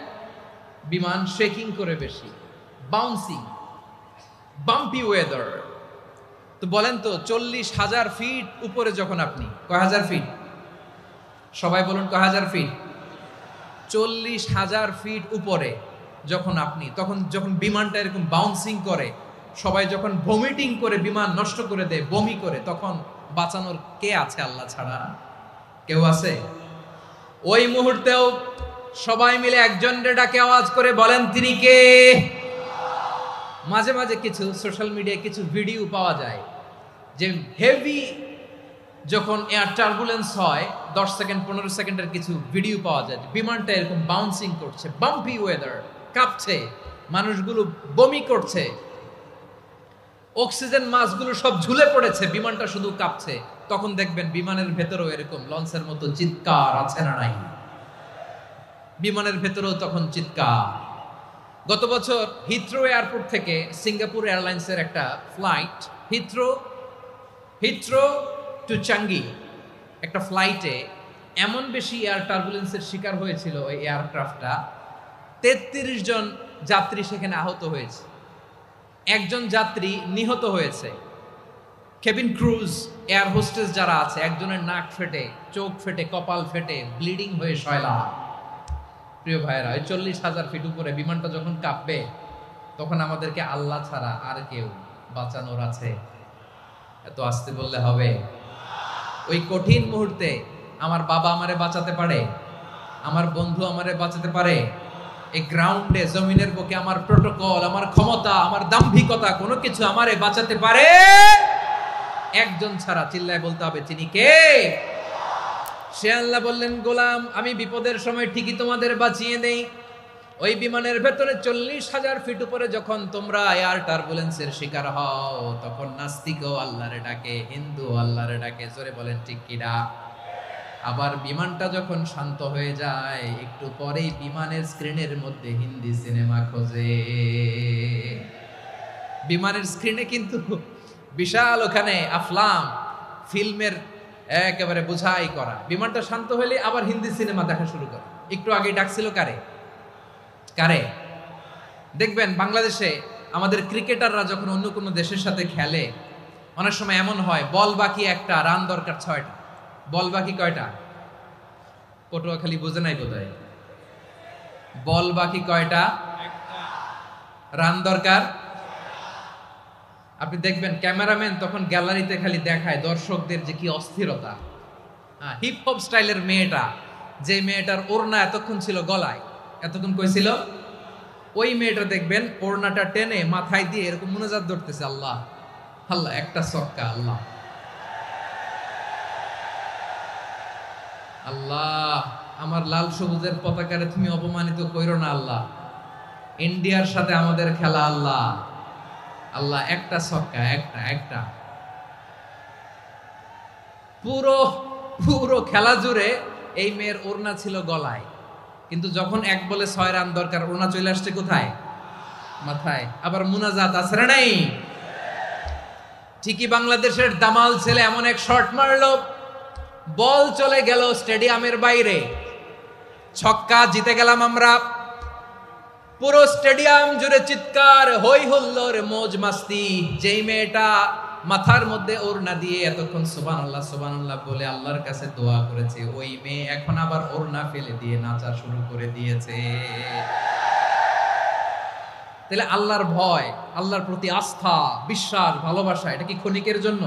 বিমান শেকিং করে বেশি, বাউন্সিং, বাম্পি ওয়েদার। তো বলেন তো, 40,000 ফিট উপরে যখন আপনি, কয় হাজার ফিট? সবাই বলুন, কয় হাজার ফিট? 40,000 ফিট উপরে যখন আপনি, তখন যখন বিমানটা এরকম বাউন্সিং করে, সবাই যখন ভমিটিং করে বিমান নষ্ট করে দেয়, বমি করে, তখন বাঁচানোর কে আছে আল্লাহ ছাড়া? কেউ আছে? ওই মুহূর্তেও সবাই মিলে একজনের ডাকে আওয়াজ করে বলেন, তিনি কে? মাঝে মাঝে কিছু সোশ্যাল মিডিয়ায় কিছু ভিডিও পাওয়া যায় যে হেভি যখন এয়ার টার্বুলেন্স হয়, 10 সেকেন্ড 15 সেকেন্ডের কিছু ভিডিও পাওয়া যায়, বিমানটা এরকম বাউন্সিং করছে, বাম্পি ওয়েদার, কাঁপছে, মানুষগুলো বমি করছে, অক্সিজেন মাস্কগুলো সব ঝুলে পড়েছে, বিমানটা শুধু কাঁপছে। তখন দেখবেন বিমানের ভেতরেও এরকম লঞ্চের মতো চিৎকার আছে না নাই? বিমানের ভেতরেও তখন চিৎকার। গত বছর হিথ্রো এয়ারপোর্ট থেকে সিঙ্গাপুর এয়ারলাইন্সের একটা ফ্লাইট, হিথ্রো টু চাঙ্গি, একটা ফ্লাইটে এমন বেশি এয়ার টার্বুলেন্সের শিকার হয়েছিল ওই এয়ারক্রাফটটা, 33 জন যাত্রী সেখানে আহত হয়েছে, একজন যাত্রী নিহত হয়েছে। কেবিন ক্রুজ, এয়ার হোস্টেস যারা আছে, একজনের নাক ফেটে, চোখ ফেটে, কপাল ফেটে, ব্লিডিং হয়ে শয়লা। প্রিয় ভাইয়েরা, ওই 40,000 ফিট উপরে বিমানটা যখন কাঁপবে, তখন আমাদেরকে আল্লাহ ছাড়া আর কেউ বাঁচানোর আছে? এত আসতে বললে হবে? ওই কঠিন মুহূর্তে আমার বাবা আমারে বাঁচাতে পারে, আমার বন্ধু আমারে বাঁচাতে পারে। এই গ্রাউন্ডে, জমিনের বুকে আমার প্রোটোকল, আমার ক্ষমতা, আমার দাম্ভিকতা, কোনো কিছু আমারে বাঁচাতে পারে একজন ছাড়া। চিল্লায় বলতে হবে, তিনি কে? সে আল্লাহ বললেন, গোলাম, আমি বিপদের সময় ঠিকই তোমাদের বাঁচিয়ে দেই। ওই বিমানের ভেতরে 40,000 ফিট উপরে যখন তোমরা এয়ার টার্বুলেন্সের শিকার হও, তখন নাস্তিকও আল্লাহরে ডাকে, হিন্দু আল্লাহরে ডাকে। জোরে বলেন ঠিক কিনা? আবার বিমানটা যখন শান্ত হয়ে যায় একটু পরেই বিমানের স্ক্রিনের মধ্যে হিন্দি সিনেমা খোঁজে। বিমানের স্ক্রিনে কিন্তু বিশাল ওখানে আফলাম ফিল্মের একেবারে বোঝাই করা। বিমানটা শান্ত হলে আবার হিন্দি সিনেমা দেখা শুরু করে। একটু আগে ডাকছিল কারে কারে? দেখবেন বাংলাদেশে আমাদের ক্রিকেটাররা যখন অন্য কোনো দেশের সাথে খেলে অনেক সময় এমন হয় বল বাকি একটা, রান দরকার 6টা। বল বাকি কয়টা? পটুয়াখালী বুঝে নাই বোধহয়। বল বাকি কয়টা? রান দরকার। আপনি দেখবেন ক্যামেরাম্যান তখন গ্যালারিতে খালি দেখায় দর্শকদের যে কি অস্থিরতা। হিপ হপ স্টাইলের মেয়েটা, যে মেয়েটার ওড়না এতক্ষণ ছিল গলায়, এতক্ষণ কই ছিল, ওই মেয়েটা দেখবেন ওড়নাটা টেনে মাথায় দিয়ে এরকম মুনাজাত ধরতেছে, আল্লাহ আল্লাহ, একটা ছক্কা, আল্লাহ আল্লাহ, আমার লাল সবুজের পতাকারে তুমি অপমানিত কইরো না আল্লাহ, ইন্ডিয়ার সাথে আমাদের খেলা আল্লাহ আল্লাহ, একটা ছক্কা, একটা একটা। পুরো পুরো খেলা জুড়ে এই মেয়ের ওড়না ছিল গলায়, কিন্তু যখন 1 বলে 6 রান দরকার ওড়না চলে আসছে কোথায়? মাথায়। আবার মুনাজাত আছে না নাই? ঠিকই বাংলাদেশের দামাল ছেলে এমন এক শট মারলো, বল চলে গেল স্টেডিয়ামের বাইরে, ছক্কা, জিতে গেলাম আমরা। পুরো স্টেডিয়াম জুড়ে চিৎকার, হই হুল্লোড়, মৌজ মাস্তি। যেই মেয়েটা মাথার মধ্যে ওড়না দিয়ে এতক্ষণ সুবহানাল্লাহ সুবহানাল্লাহ বলে আল্লাহর কাছে দোয়া করেছে, ওই মেয়ে এখন আবার ওড়না ফেলে দিয়ে নাচা শুরু করে দিয়েছে। তাহলে আল্লাহর ভয়, আল্লাহর প্রতি আস্থা, বিশ্বাস, ভালোবাসা, এটা কি ক্ষণিকের জন্য?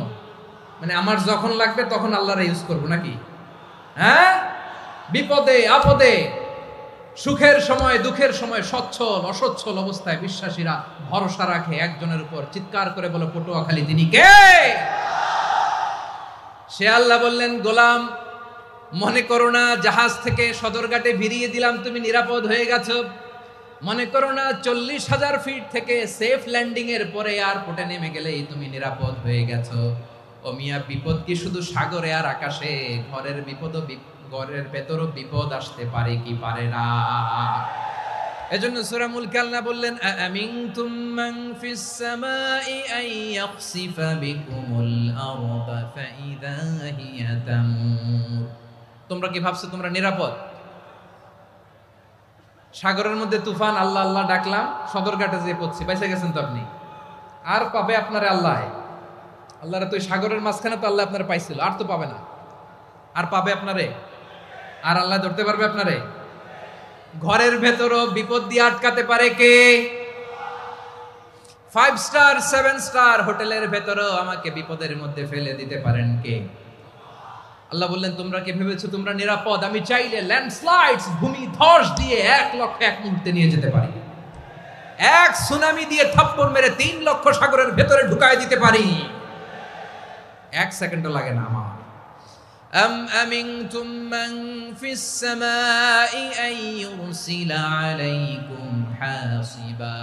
মানে আমার যখন লাগবে তখন আল্লাহর ইউজ করবো নাকি? হ্যাঁ, বিপদে আপদে, সুখের সময় দুঃখের সময়, সচ্ছল অসচ্ছল অবস্থায় বিশ্বাসীরা ভরসা রাখে একজনের উপর। চিৎকার করে বলো পটুয়াখালী তিনি কে? সে আল্লাহ বললেন, গোলাম মনে করো না জাহাজ থেকে সদরঘাটে ভিড়িয়ে দিলাম তুমি নিরাপদ হয়ে গেছো, মনে করো না 40,000 ফিট থেকে সেফ ল্যান্ডিং এর পরে এয়ারপোর্টে নেমে গেলেই তুমি নিরাপদ হয়ে গেছো। ও মিয়া, বিপদ কি শুধু সাগরে আর আকাশে? ঘরের বিপদও, ঘরের ভেতরও বিপদ আসতে পারে কি পারে না? এজন্য সূরা মুলক আল্লাহ বললেন, আমিনতুম মান ফিস সামাই আন ইয়াখসিফা বিকুমুল আরদা ফাইযা হিয়া তামুর। তোমরা কি ভাবছো তোমরা নিরাপদ? সাগরের মধ্যে তুফান, আল্লাহ আল্লাহ ডাকলাম, সদরঘাটে যেয়ে পড়ছি, বাইসে গেছেন তো আপনি। আর পাবে আপনারে আল্লাহ? আল্লাহরে তো সাগরের মাঝখানে তো আল্লাহ আপনারে পাইছিল, আর তো পাবে না। আর পাবে আপনারে? আর আল্লাহ ধরতে পারবে আপনারে? ঘরের ভেতরও বিপদ দিয়ে আটকাতে পারে কে? 5 স্টার 7 স্টার হোটেলের ভেতরও আমাকে বিপদের মধ্যে ফেলে দিতে পারেন কে? আল্লাহ বললেন, তোমরা কি ভেবেছো তোমরা নিরাপদ? আমি চাইলে ল্যান্ডস্লাইডস, ভূমি ধস দিয়ে 1 লক্ষ 1 মুহূর্তে নিয়ে যেতে পারি। এক সুনামি দিয়ে থাপ্পড় মেরে 3 লক্ষ সাগরের ভেতরে ঢুকায় দিতে পারি। 1 সেকেন্ডও লাগে না আমার। أم أمنتم من في السماء أن يرسل عليكم حاصبا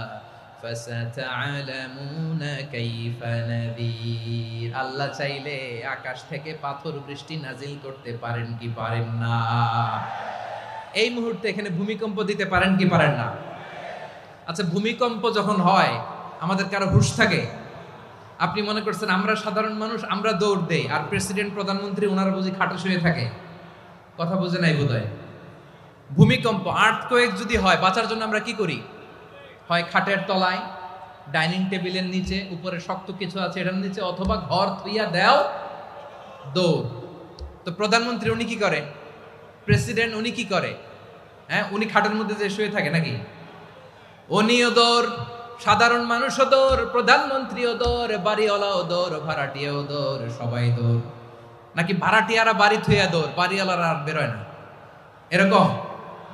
فستعلمون كيف نذير। আল্লাহ চাইলে আকাশ থেকে পাথর বৃষ্টি নাজিল করতে পারেন কি পারেন না? এই মুহূর্তে এখানে ভূমিকম্প দিতে পারেন কি পারেন না? আচ্ছা, ভূমিকম্প যখন হয় আমাদের কারো হুঁশ থাকে? আপনি মনে করছেন আমরা সাধারণ মানুষ, আমরা দৌড় দেই, আর প্রেসিডেন্ট প্রধানমন্ত্রী ওনারা বুঝি খাটে শুয়ে থাকে? কথা বুঝে নাই বোধহয়। ভূমিকম্প, আর্থকোয়েক যদি হয়, বাঁচার জন্য আমরা কি করি? হয় খাটের তলায়, ডাইনিং টেবিলের নিচে, উপরে শক্ত কিছু আছে এটার নিচে, অথবা ঘর থুইয়া দেও দৌড়। তো প্রধানমন্ত্রী উনি কি করে? প্রেসিডেন্ট উনি কি করে? হ্যাঁ, উনি খাটের মধ্যে যে শুয়ে থাকে নাকি? উনিও দৌড়, সাধারণ মানুষও দৌড়, প্রধানমন্ত্রীও দৌড়, বাড়িওয়ালাও দৌড়, ভাড়াটিয়াও দৌড়, সবাই দৌড়। নাকি ভাড়াটিয়ারা বাড়ি থুইয়া দৌড়, বাড়িওয়ালারা আর বেরোয় না? এরকম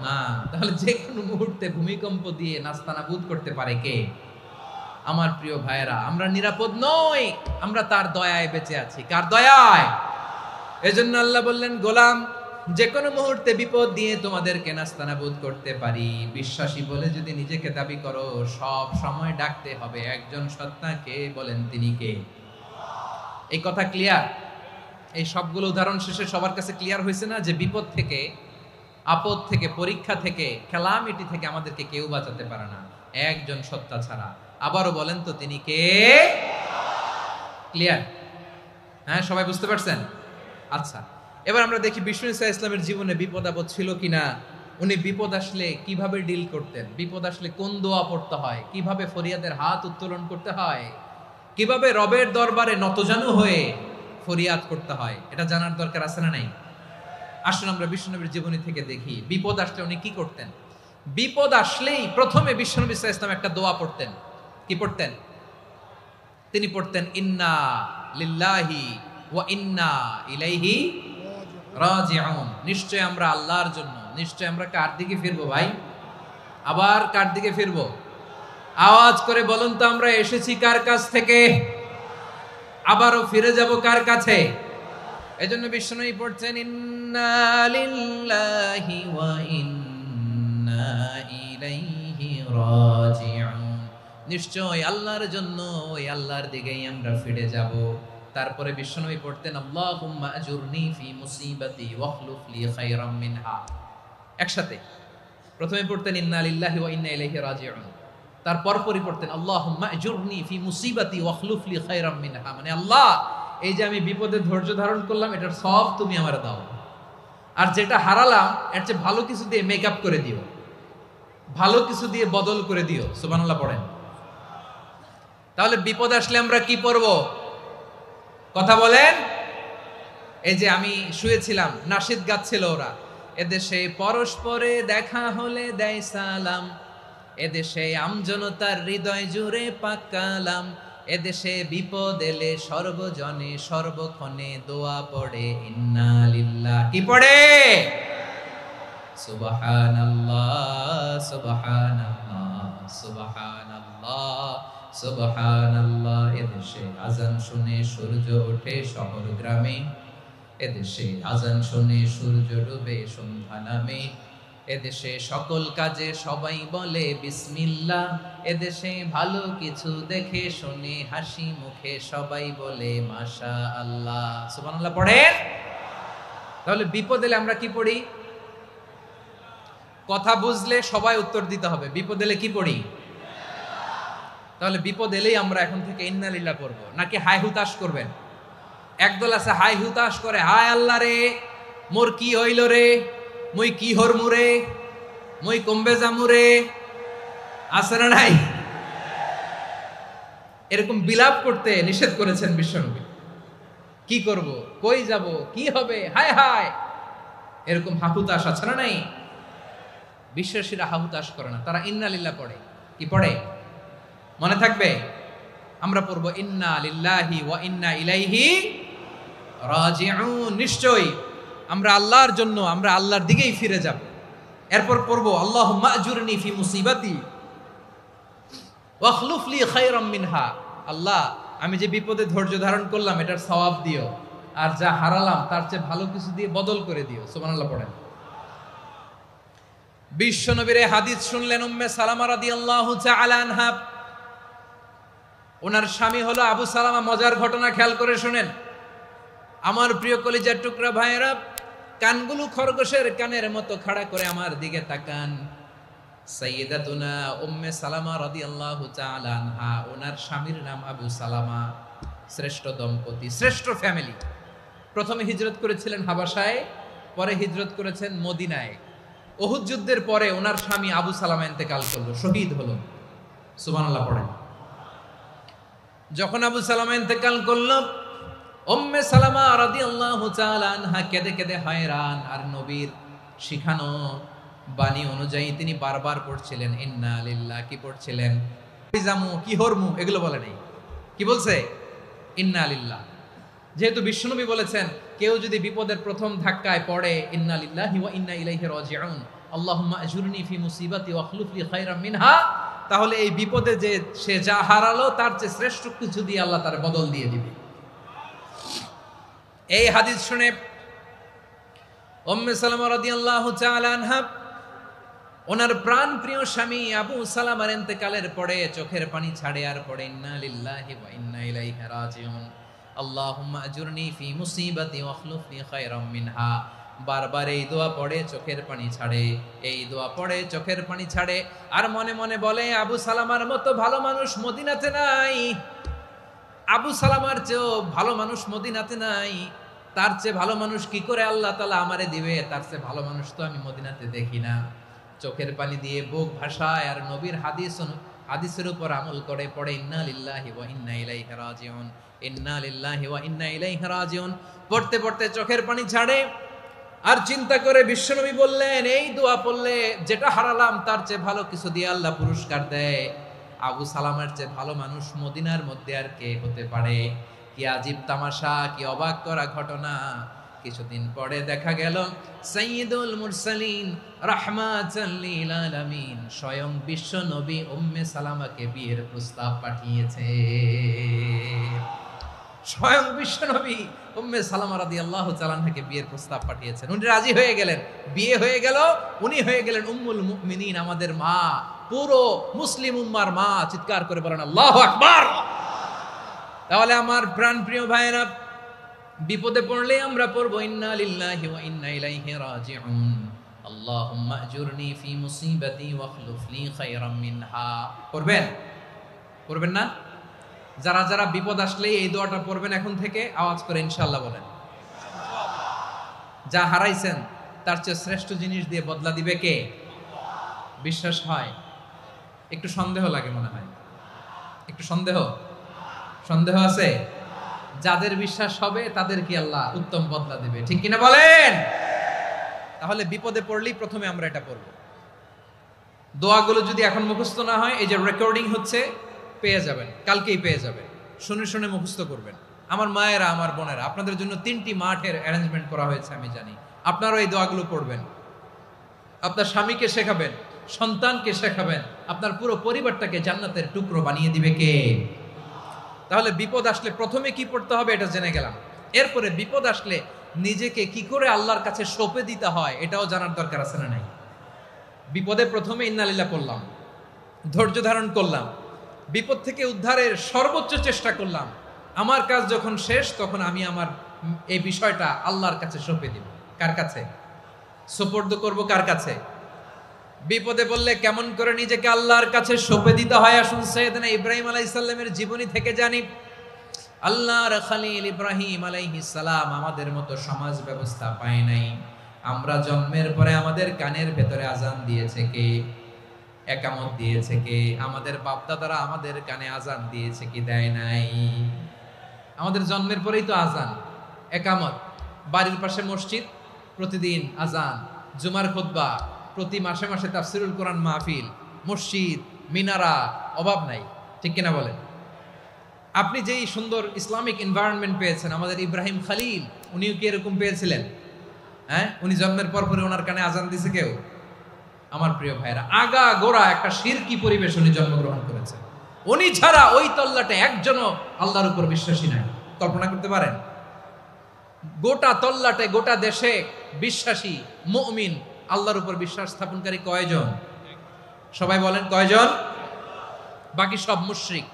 না। তাহলে যে কোনো মুহূর্তে ভূমিকম্প দিয়ে নাস্তানাবুদ করতে পারে কে? আমার প্রিয় ভাইয়েরা, আমরা নিরাপদ নই, আমরা তার দয়ায় বেঁচে আছি। কার দয়ায়? এজন্য আল্লাহ বললেন, গোলাম যে কোনো মুহূর্তে বিপদ দিয়ে তোমাদেরকে নাস্তানাবুদ করতে পারি। বিশ্বাসী বলে যদি নিজেকে দাবি করো, সব সময় ডাকতে হবে একজন সত্তাকে। বলেন তিনি কে? এই কথা ক্লিয়ার? এই সবগুলো উদাহরণ শেষে সবার কাছে ক্লিয়ার হয়েছে না যে বিপদ থেকে, আপদ থেকে, পরীক্ষা থেকে, ক্যালামিটি থেকে আমাদেরকে কেউ বাঁচাতে পারে না একজন সত্তা ছাড়া। আবারও বলেন তো তিনি কে? ক্লিয়ার? হ্যাঁ, সবাই বুঝতে পারছেন? আচ্ছা, এবার আমরা দেখি বিষ্ণু ইসা ইসলামের জীবনে বিপদ আপদ ছিল কিনা, উনি বিপদ আসলে কিভাবে ডিল করতেন, বিপদ আসলে কোন দোয়া পড়তে হয়, কিভাবে ফরিয়াদের হাত উত্তোলন করতে হয়, কিভাবে রবের দরবারে নতজানু হয়ে ফরিয়াদ করতে হয়, এটা জানার দরকার আছে না নাই? আসুন আমরা বিশ্বনবীর জীবনী থেকে দেখি বিপদ আসলে উনি কি করতেন। বিপদ আসলেই প্রথমে বিশ্বনবী সাল্লাল্লাহু আলাইহি ওয়াসাল্লাম একটা দোয়া পড়তেন। কি পড়তেন? তিনি পড়তেন ইন্না লিল্লাহি ওয়া ইন্না ইলাইহি রাজিউন। নিশ্চয় আমরা আল্লাহর জন্য, নিশ্চয় আমরা কার দিকে ফিরবো ভাই? আবার কার দিকে ফিরবো? আওয়াজ করে বলুন তো, আমরা এসেছি কার কাছ থেকে, আবারও ফিরে যাব কার কাছে? এজন্য বিশ্বনবী পড়ছেন ইন্না লিল্লাহি ওয়া ইন্না ইলাইহি রাজিউন। নিশ্চয় আল্লাহর জন্য, ওই আল্লাহর দিকেই আমরা ফিরে যাব। তারপরে বিশ্বনবী পড়তেন আল্লাহুম্মা আজুরনি ফি মুসিবাতি ওয়াখলুফ লি খায়রাম মিনহা। একসাথে প্রথমে পড়তেন ইন্না লিল্লাহি ওয়া ইন্না ইলাইহি রাজিউন, তারপর পড়তেন আল্লাহুম্মা আজুরনি ফি মুসিবাতি ওয়াখলুফ লি খায়রাম মিনহা, মানে আল্লাহ এই যে আমি বিপদে ধৈর্য ধারণ করলাম এটার সব তুমি আমারে দাও, আর যেটা হারালাম এর চেয়ে ভালো কিছু দিয়ে মেকআপ করে দিও, ভালো কিছু দিয়ে বদল করে দিও। সুবহানাল্লাহ পড়েন। তাহলে বিপদ আসলে আমরা কি পড়ব? কথা বলেন। এই যে আমি শুয়েছিলাম, নাশিদ গাচ্ছিল ওরা, এদেশে পরস্পরে দেখা হলে দেয় সালাম, এদেশে আমজনতার হৃদয় জুড়ে পাকালাম, এদেশে বিপদ এলে সর্বজনে সর্বক্ষণে দোয়া পড়ে ইন্না লিল্লাহ। কি পড়ে? সুবহানাল্লাহ সুবহানাল্লাহ সুবহানাল্লাহ সুবহানাল্লাহ। এদেশে আজান শুনে সূর্য ওঠে শহর গ্রামে, এদেশে আজান শুনে সূর্য ডুবে সন্ধ্যা নামে, এদেশে সকল কাজে সবাই বলে বিসমিল্লাহ, এদেশে ভালো কিছু দেখে শুনে হাসি মুখে সবাই বলে মাশা আল্লাহ। সুবহানাল্লাহ পড়েন। তাহলে বিপদ এলে আমরা কি পড়ি? কথা বুঝলে সবাই উত্তর দিতে হবে, বিপদ এলে কি পড়ি? তাহলে বিপদ এলেই আমরা এখন থেকে ইন্না লিল্লাহ পড়ব, নাকি হাই হুতাশ করবেন? একদল আছে হাই হুতাশ করে, হায় আল্লাহ রে মোর কি হইল রে, মুই কি হরমু রে, মুই কমবে জামু রে, আছে না নাই? এরকম বিলাপ করতে নিষেধ করেছেন বিশ্বনবী। কি করব, কই যাব, কি হবে, হায় হায়, এরকম হাহুতাশ আছে না নাই? বিশ্বাসীরা হাহুতাশ করে না, তারা ইন্না লিল্লাহ পড়ে। কি পড়ে মনে থাকবে? আমরা পড়ব ইন্না লিল্লাহি ওয়া ইন্না ইলাইহি রাজিউন। নিশ্চয়ই আমরা আল্লাহর জন্য, আমরা আল্লাহর দিকেই ফিরে যাব। এরপর পড়ব আল্লাহুম্মা আজুরনি ফি মুসিবাতি ওয়াখলুফ লি খায়রাম মিনহা। আল্লাহ আমি যে বিপদে ধৈর্য ধারণ করলাম এটার সওয়াব দিও, আর যা হারালাম তার চেয়ে ভালো কিছু দিয়ে বদল করে দিও। সুবহানাল্লাহ পড়েন। বিশ্বনবীর হাদিস শুনলেন উম্মে সালামা রাদিয়াল্লাহু তাআলা আনহা। ওনার স্বামী হলো আবু সালামা। মজার ঘটনা খেয়াল করে শুনেন আমার প্রিয় কলিজার টুকরা ভাইয়েরা, কানগুলো খরগোশের কানের মতো খাড়া করে আমার দিকে তাকান। সাইয়্যিদাতুনা উম্মে সালামা রাদিয়াল্লাহু তাআলা আনহা, ওনার স্বামীর নাম আবু সালামা। শ্রেষ্ঠ দম্পতি, শ্রেষ্ঠ ফ্যামিলি। প্রথমে হিজরত করেছিলেন হাবাসায়, পরে হিজরত করেছেন মদিনায়। উহুদ যুদ্ধের পরে ওনার স্বামী আবু সালামা ইন্তেকাল করলো, শহীদ হলো। সুবহানাল্লাহ পড়েন। যখন আবু সালামা ইন্তেকাল করলো, উম্মে সালামা রাদিয়াল্লাহু তাআলা আনহা কেঁদে কেঁদে হয়রান। আর নবীর শিখানো বাণী অনুযায়ী তিনি বারবার পড়ছিলেন ইন্না লিল্লাহ। কি পড়ছিলেন? জামু কি হরমু এগুলো বলে নাই, কি বলছে? ইন্না লিল্লাহ। যেহেতু বিশ্বনবী বলেছেন কেউ যদি বিপদের প্রথম ধাক্কায় পড়ে ইন্না লিল্লাহি ওয়া ইন্না ইলাইহি রাজিউন, আল্লাহুম্মা আজুরনি ফি মুসিবাতি ওয়াখলুফ লি খায়রাম মিনহা, তাহলে এই বিপদে যে সে যা হারালো তার চেয়ে শ্রেষ্ঠ কিছু দিয়ে আল্লাহ তার বদল দিয়ে দিবে। এই হাদিস শুনে উম্মে সালামা রাদিয়াল্লাহু তাআলা আনহা ওনার প্রাণ প্রিয় স্বামী আবু সালামার ইন্তেকালের পরে চোখের পানি ছাড়ে আর পড়ে ইন্না লিল্লাহি ওয়া ইন্না ইলাইহি রাজিউন। আল্লাহুম্মা আজুরনি ফি মুসিবাতি ওয়াখলুফনি খায়রাম মিনহা। বারবার এই দোয়া পড়ে চোখের পানি ছাড়ে, এই দোয়া পড়ে চোখের পানি ছাড়ে, আর মনে মনে বলে আবু সালামার মতো ভালো মানুষ মদিনাতে নাই, আবু সালামার চেয়েও ভালো মানুষ মদিনাতে নাই, তার চেয়ে ভালো মানুষ কি করে আল্লাহ তাআলা আমারে দিবে, তার চেয়ে ভালো মানুষ তো আমি মদিনাতে দেখি না। চোখের পানি দিয়ে বুক ভাসায় আর নবীর হাদিসের উপর আমল করে পড়ে ইন্না লিল্লাহি ওয়া ইন্না ইলাইহি রাজিউন, ইন্না লিল্লাহি ওয়া ইন্না ইলাইহি রাজিউন। পড়তে পড়তে চোখের পানি ছাড়ে আর চিন্তা করে বিশ্বনবী বললেন, এই দোয়া পড়লে যেটা হারালাম তার চেয়ে ভালো কিছু দিয়ে আল্লাহ পুরস্কার দেয়। আবু সালামের চেয়ে ভালো মানুষ মদিনার মধ্যে আর কে হতে পারে? কি আজীব তামাশা, কি অবাক করা ঘটনা। কিছুদিন পরে দেখা গেল সাইয়্যিদুল মুরসালিন রাহমাতাল লিল আলামিন স্বয়ং বিশ্ব নবী উম্মে সালামাকে বিয়ের প্রস্তাব পাঠিয়েছে। স্বয়ং বিশ্ব নবী উম্মে সালামা রাদিয়াল্লাহু তাআলা আনহাকে বিয়ের প্রস্তাব পাঠিয়েছেন। উনি রাজি হয়ে গেলেন, বিয়ে হয়ে গেল, উনি হয়ে গেলেন উম্মুল মুমিনিন, আমাদের মা, পুরো মুসলিম উম্মার মা। চিৎকার করে বলেন আল্লাহু আকবার। তাহলে আমার প্রাণপ্রিয় ভাইয়েরা, বিপদে পড়লে আমরা পড়বো ইন্না লিল্লাহি ওয়া ইন্না ইলাইহি রাজিউন, আল্লাহুম্মা আজুরনি ফি মুসিবাতি ওয়াখলুফনি খায়রাম মিনহা। পড়বেন? পড়বেন না? যারা যারা বিপদ আসলে এই দোয়াটা পড়বেন এখন থেকে আওয়াজ করে ইনশাআল্লাহ বলেন। যা হারাইছেন তার চেয়ে শ্রেষ্ঠ জিনিস দিয়ে বদলা দিবে কে? বিশ্বাস হয়? একটু সন্দেহ লাগে মনে হয়, একটু সন্দেহ আছে? যাদের বিশ্বাস হবে তাদের কি আল্লাহ উত্তম বদলা দিবে, ঠিক কিনা বলেন? তাহলে বিপদে পড়লেই প্রথমে আমরা এটা পড়ব। দোয়াগুলো যদি এখন মুখস্থ না হয়, এই যে রেকর্ডিং হচ্ছে, পেয়ে যাবেন, কালকেই পেয়ে যাবেন, শুনে শুনে মুখস্থ করবেন। আমার মায়েরা, আমার বোনেরা, আপনাদের জন্য 3টি মাঠের অ্যারেঞ্জমেন্ট করা হয়েছে, আমি জানি। আপনারাও এই দোয়াগুলো পড়বেন, আপনার স্বামীকে শেখাবেন, সন্তানকে শেখাবেন, আপনার পুরো পরিবারটাকে জান্নাতের টুকরো বানিয়ে দিবে কে? তাহলে বিপদ আসলে প্রথমে কি পড়তে হবে এটা জেনে গেলাম। এরপরে বিপদ আসলে নিজেকে কি করে আল্লাহর কাছে সঁপে দিতে হয় এটাও জানার দরকার আছে না নাই? বিপদে প্রথমে ইন্নালিল্লাহ করলাম, ধৈর্য ধারণ করলাম, বিপদ থেকে উদ্ধারের সর্বোচ্চ চেষ্টা করলাম। আমার কাজ যখন শেষ, তখন আমি আমার এই বিষয়টা আল্লাহর কাছে সঁপে দিব। কার কাছে সুপর্দ করব? কার কাছে? বিপদে বললে কেমন করে নিজেকে আল্লাহর কাছে সঁপে দিতে হয়, আসুন সাইয়েদনা ইব্রাহিম আলাইহিস সালামের জীবনী থেকে জানি। আল্লাহর খলিল ইব্রাহিম আলাইহিস সালাম আমাদের মতো সমাজ ব্যবস্থা পায় নাই। আমরা জন্মের পরে আমাদের কানের ভেতরে আজান দিয়েছে কে? একামত দিয়েছে কে? আমাদের বাপদাদারা আমাদের কানে আজান দিয়েছে কি দেয় নাই? আমাদের জন্মের পরেই তো আজান, একামত, বাড়ির পাশে মসজিদ, প্রতিদিন আজান, জুমার খুতবা, প্রতি মাসে মাসে তাফসিরুল কোরআন মাহফিল, মসজিদ, মিনারা, অভাব নাই, ঠিক কিনা বলেন? আপনি যেই সুন্দর ইসলামিক এনভায়রনমেন্ট পেয়েছেন, আমাদের ইব্রাহিম খলিল উনিও কি এরকম পেয়েছিলেন? হ্যাঁ, উনি জন্মের পর পরে ওনার কানে আজান দিছে কেউ? আমার প্রিয় ভাইরা, আগা গোড়া একটা শিরকি পরিবেশ উনি জন্মগ্রহণ করেছেন। উনি ছাড়া ওই তল্লাটে একজনও আল্লাহর উপর বিশ্বাসী নাই। কল্পনা করতে পারেন? গোটা তল্লাটে, গোটা দেশে বিশ্বাসী মুমিন, আল্লাহর উপর বিশ্বাস স্থাপনকারী কয়জন? সবাই বলেন কয়জন? বাকি সব মুশরিক।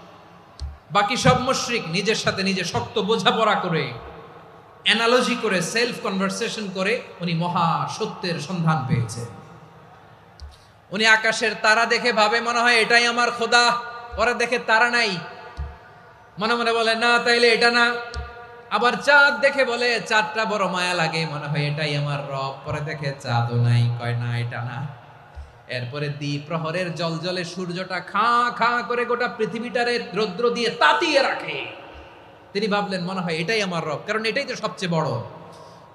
বাকি সব মুশরিক নিজের সাথে নিজে শক্ত বোঝাপড়া করে, অ্যানালজি করে, সেলফ কনভারসেশন করে উনি মহা সত্যের সন্ধান পেয়েছে। উনি আকাশের তারা দেখে ভাবে মনে হয় এটাই আমার খোদা, পরে দেখে তারা নাই, মনে মনে বলে না তাইলে এটা না। আবার চাঁদ দেখে বলে চাঁদটা বড় মায়া লাগে, মনে হয় এটাই আমার রব, পরে দেখে চাঁদও নাই, কয় না এটা না। এরপরে দ্বিপ্রহরের জলজলে সূর্যটা খাঁ খাঁ করে গোটা পৃথিবীটারে রৌদ্র দিয়ে তাতিয়ে রাখে। তিনি ভাবলেন মনে হয় এটাই আমার রব, কারণ এটাই তো সবচেয়ে বড়।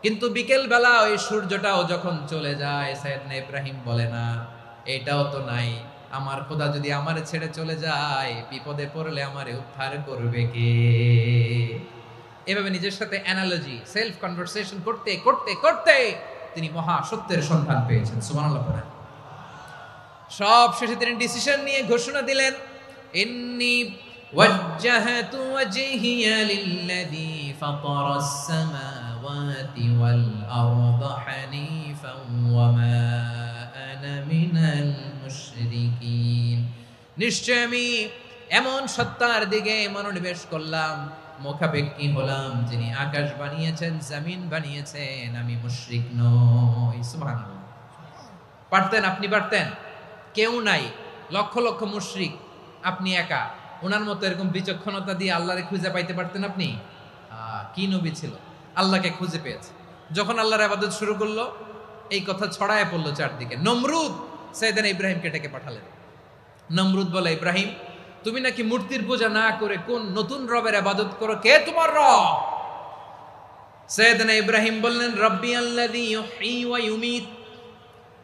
কিন্তু বিকেল বেলা ওই সূর্যটাও যখন চলে যায়, সাইয়েদনা ইব্রাহিম বলে না এটাও তো নাই, আমার খোদা যদি আমারে ছেড়ে চলে যায়, বিপদে পড়লে আমারে উদ্ধার করবে কে? এভাবে নিজের সাথে অ্যানালজি, সেলফ কনভারসেশন করতে করতে করতে তিনি মহা সত্যের সন্ধান পেয়েছেন। সুবহানাল্লাহ পড়েন। সব শেষে তিনি ডিসিশন নিয়ে ঘোষণা দিলেন, ইন্নী ওয়াজ্জাহাতু ওয়াজহিয়া লিল্লাযী ফাতারাস সামাওয়াতি ওয়াল আরদা হানিফান ওয়া মা আনা মিনাল মুশরিকিন। নিশ্চয় আমি এমন সত্তার দিকে মনোনিবেশ করলাম, মুখাপেক্ষী হলাম যিনি আকাশ বানিয়েছেন, জমিন বানিয়েছেন, আমি মুশরিক নই। সুবহানাল্লাহ। পারতেন? আপনি পারতেন? কেউ নাই, লক্ষ লক্ষ মুশরিক, আপনি একা। ওনার মতো এরকম বিচক্ষণতা দিয়ে আল্লাহরে খুঁজে পাইতে পারতেন আপনি? কি নবী ছিল, আল্লাহকে খুঁজে পেয়েছে। যখন আল্লাহর ইবাদত শুরু করলো, এই কথা ছড়ায় পড়লো চারদিকে। নমরুদ সাইয়েদনা ইব্রাহিমকে ডেকে পাঠালেন। নমরুদ বলে, ইব্রাহিম, তুমি নাকি মূর্তির পূজা না করে কোন নতুন রবের ইবাদত করো, কে তোমার রব? সাইয়েদনা ইব্রাহিম বললেন, রব্বি আল্লাযী ইউহয়ী ওয়া ইউমীত,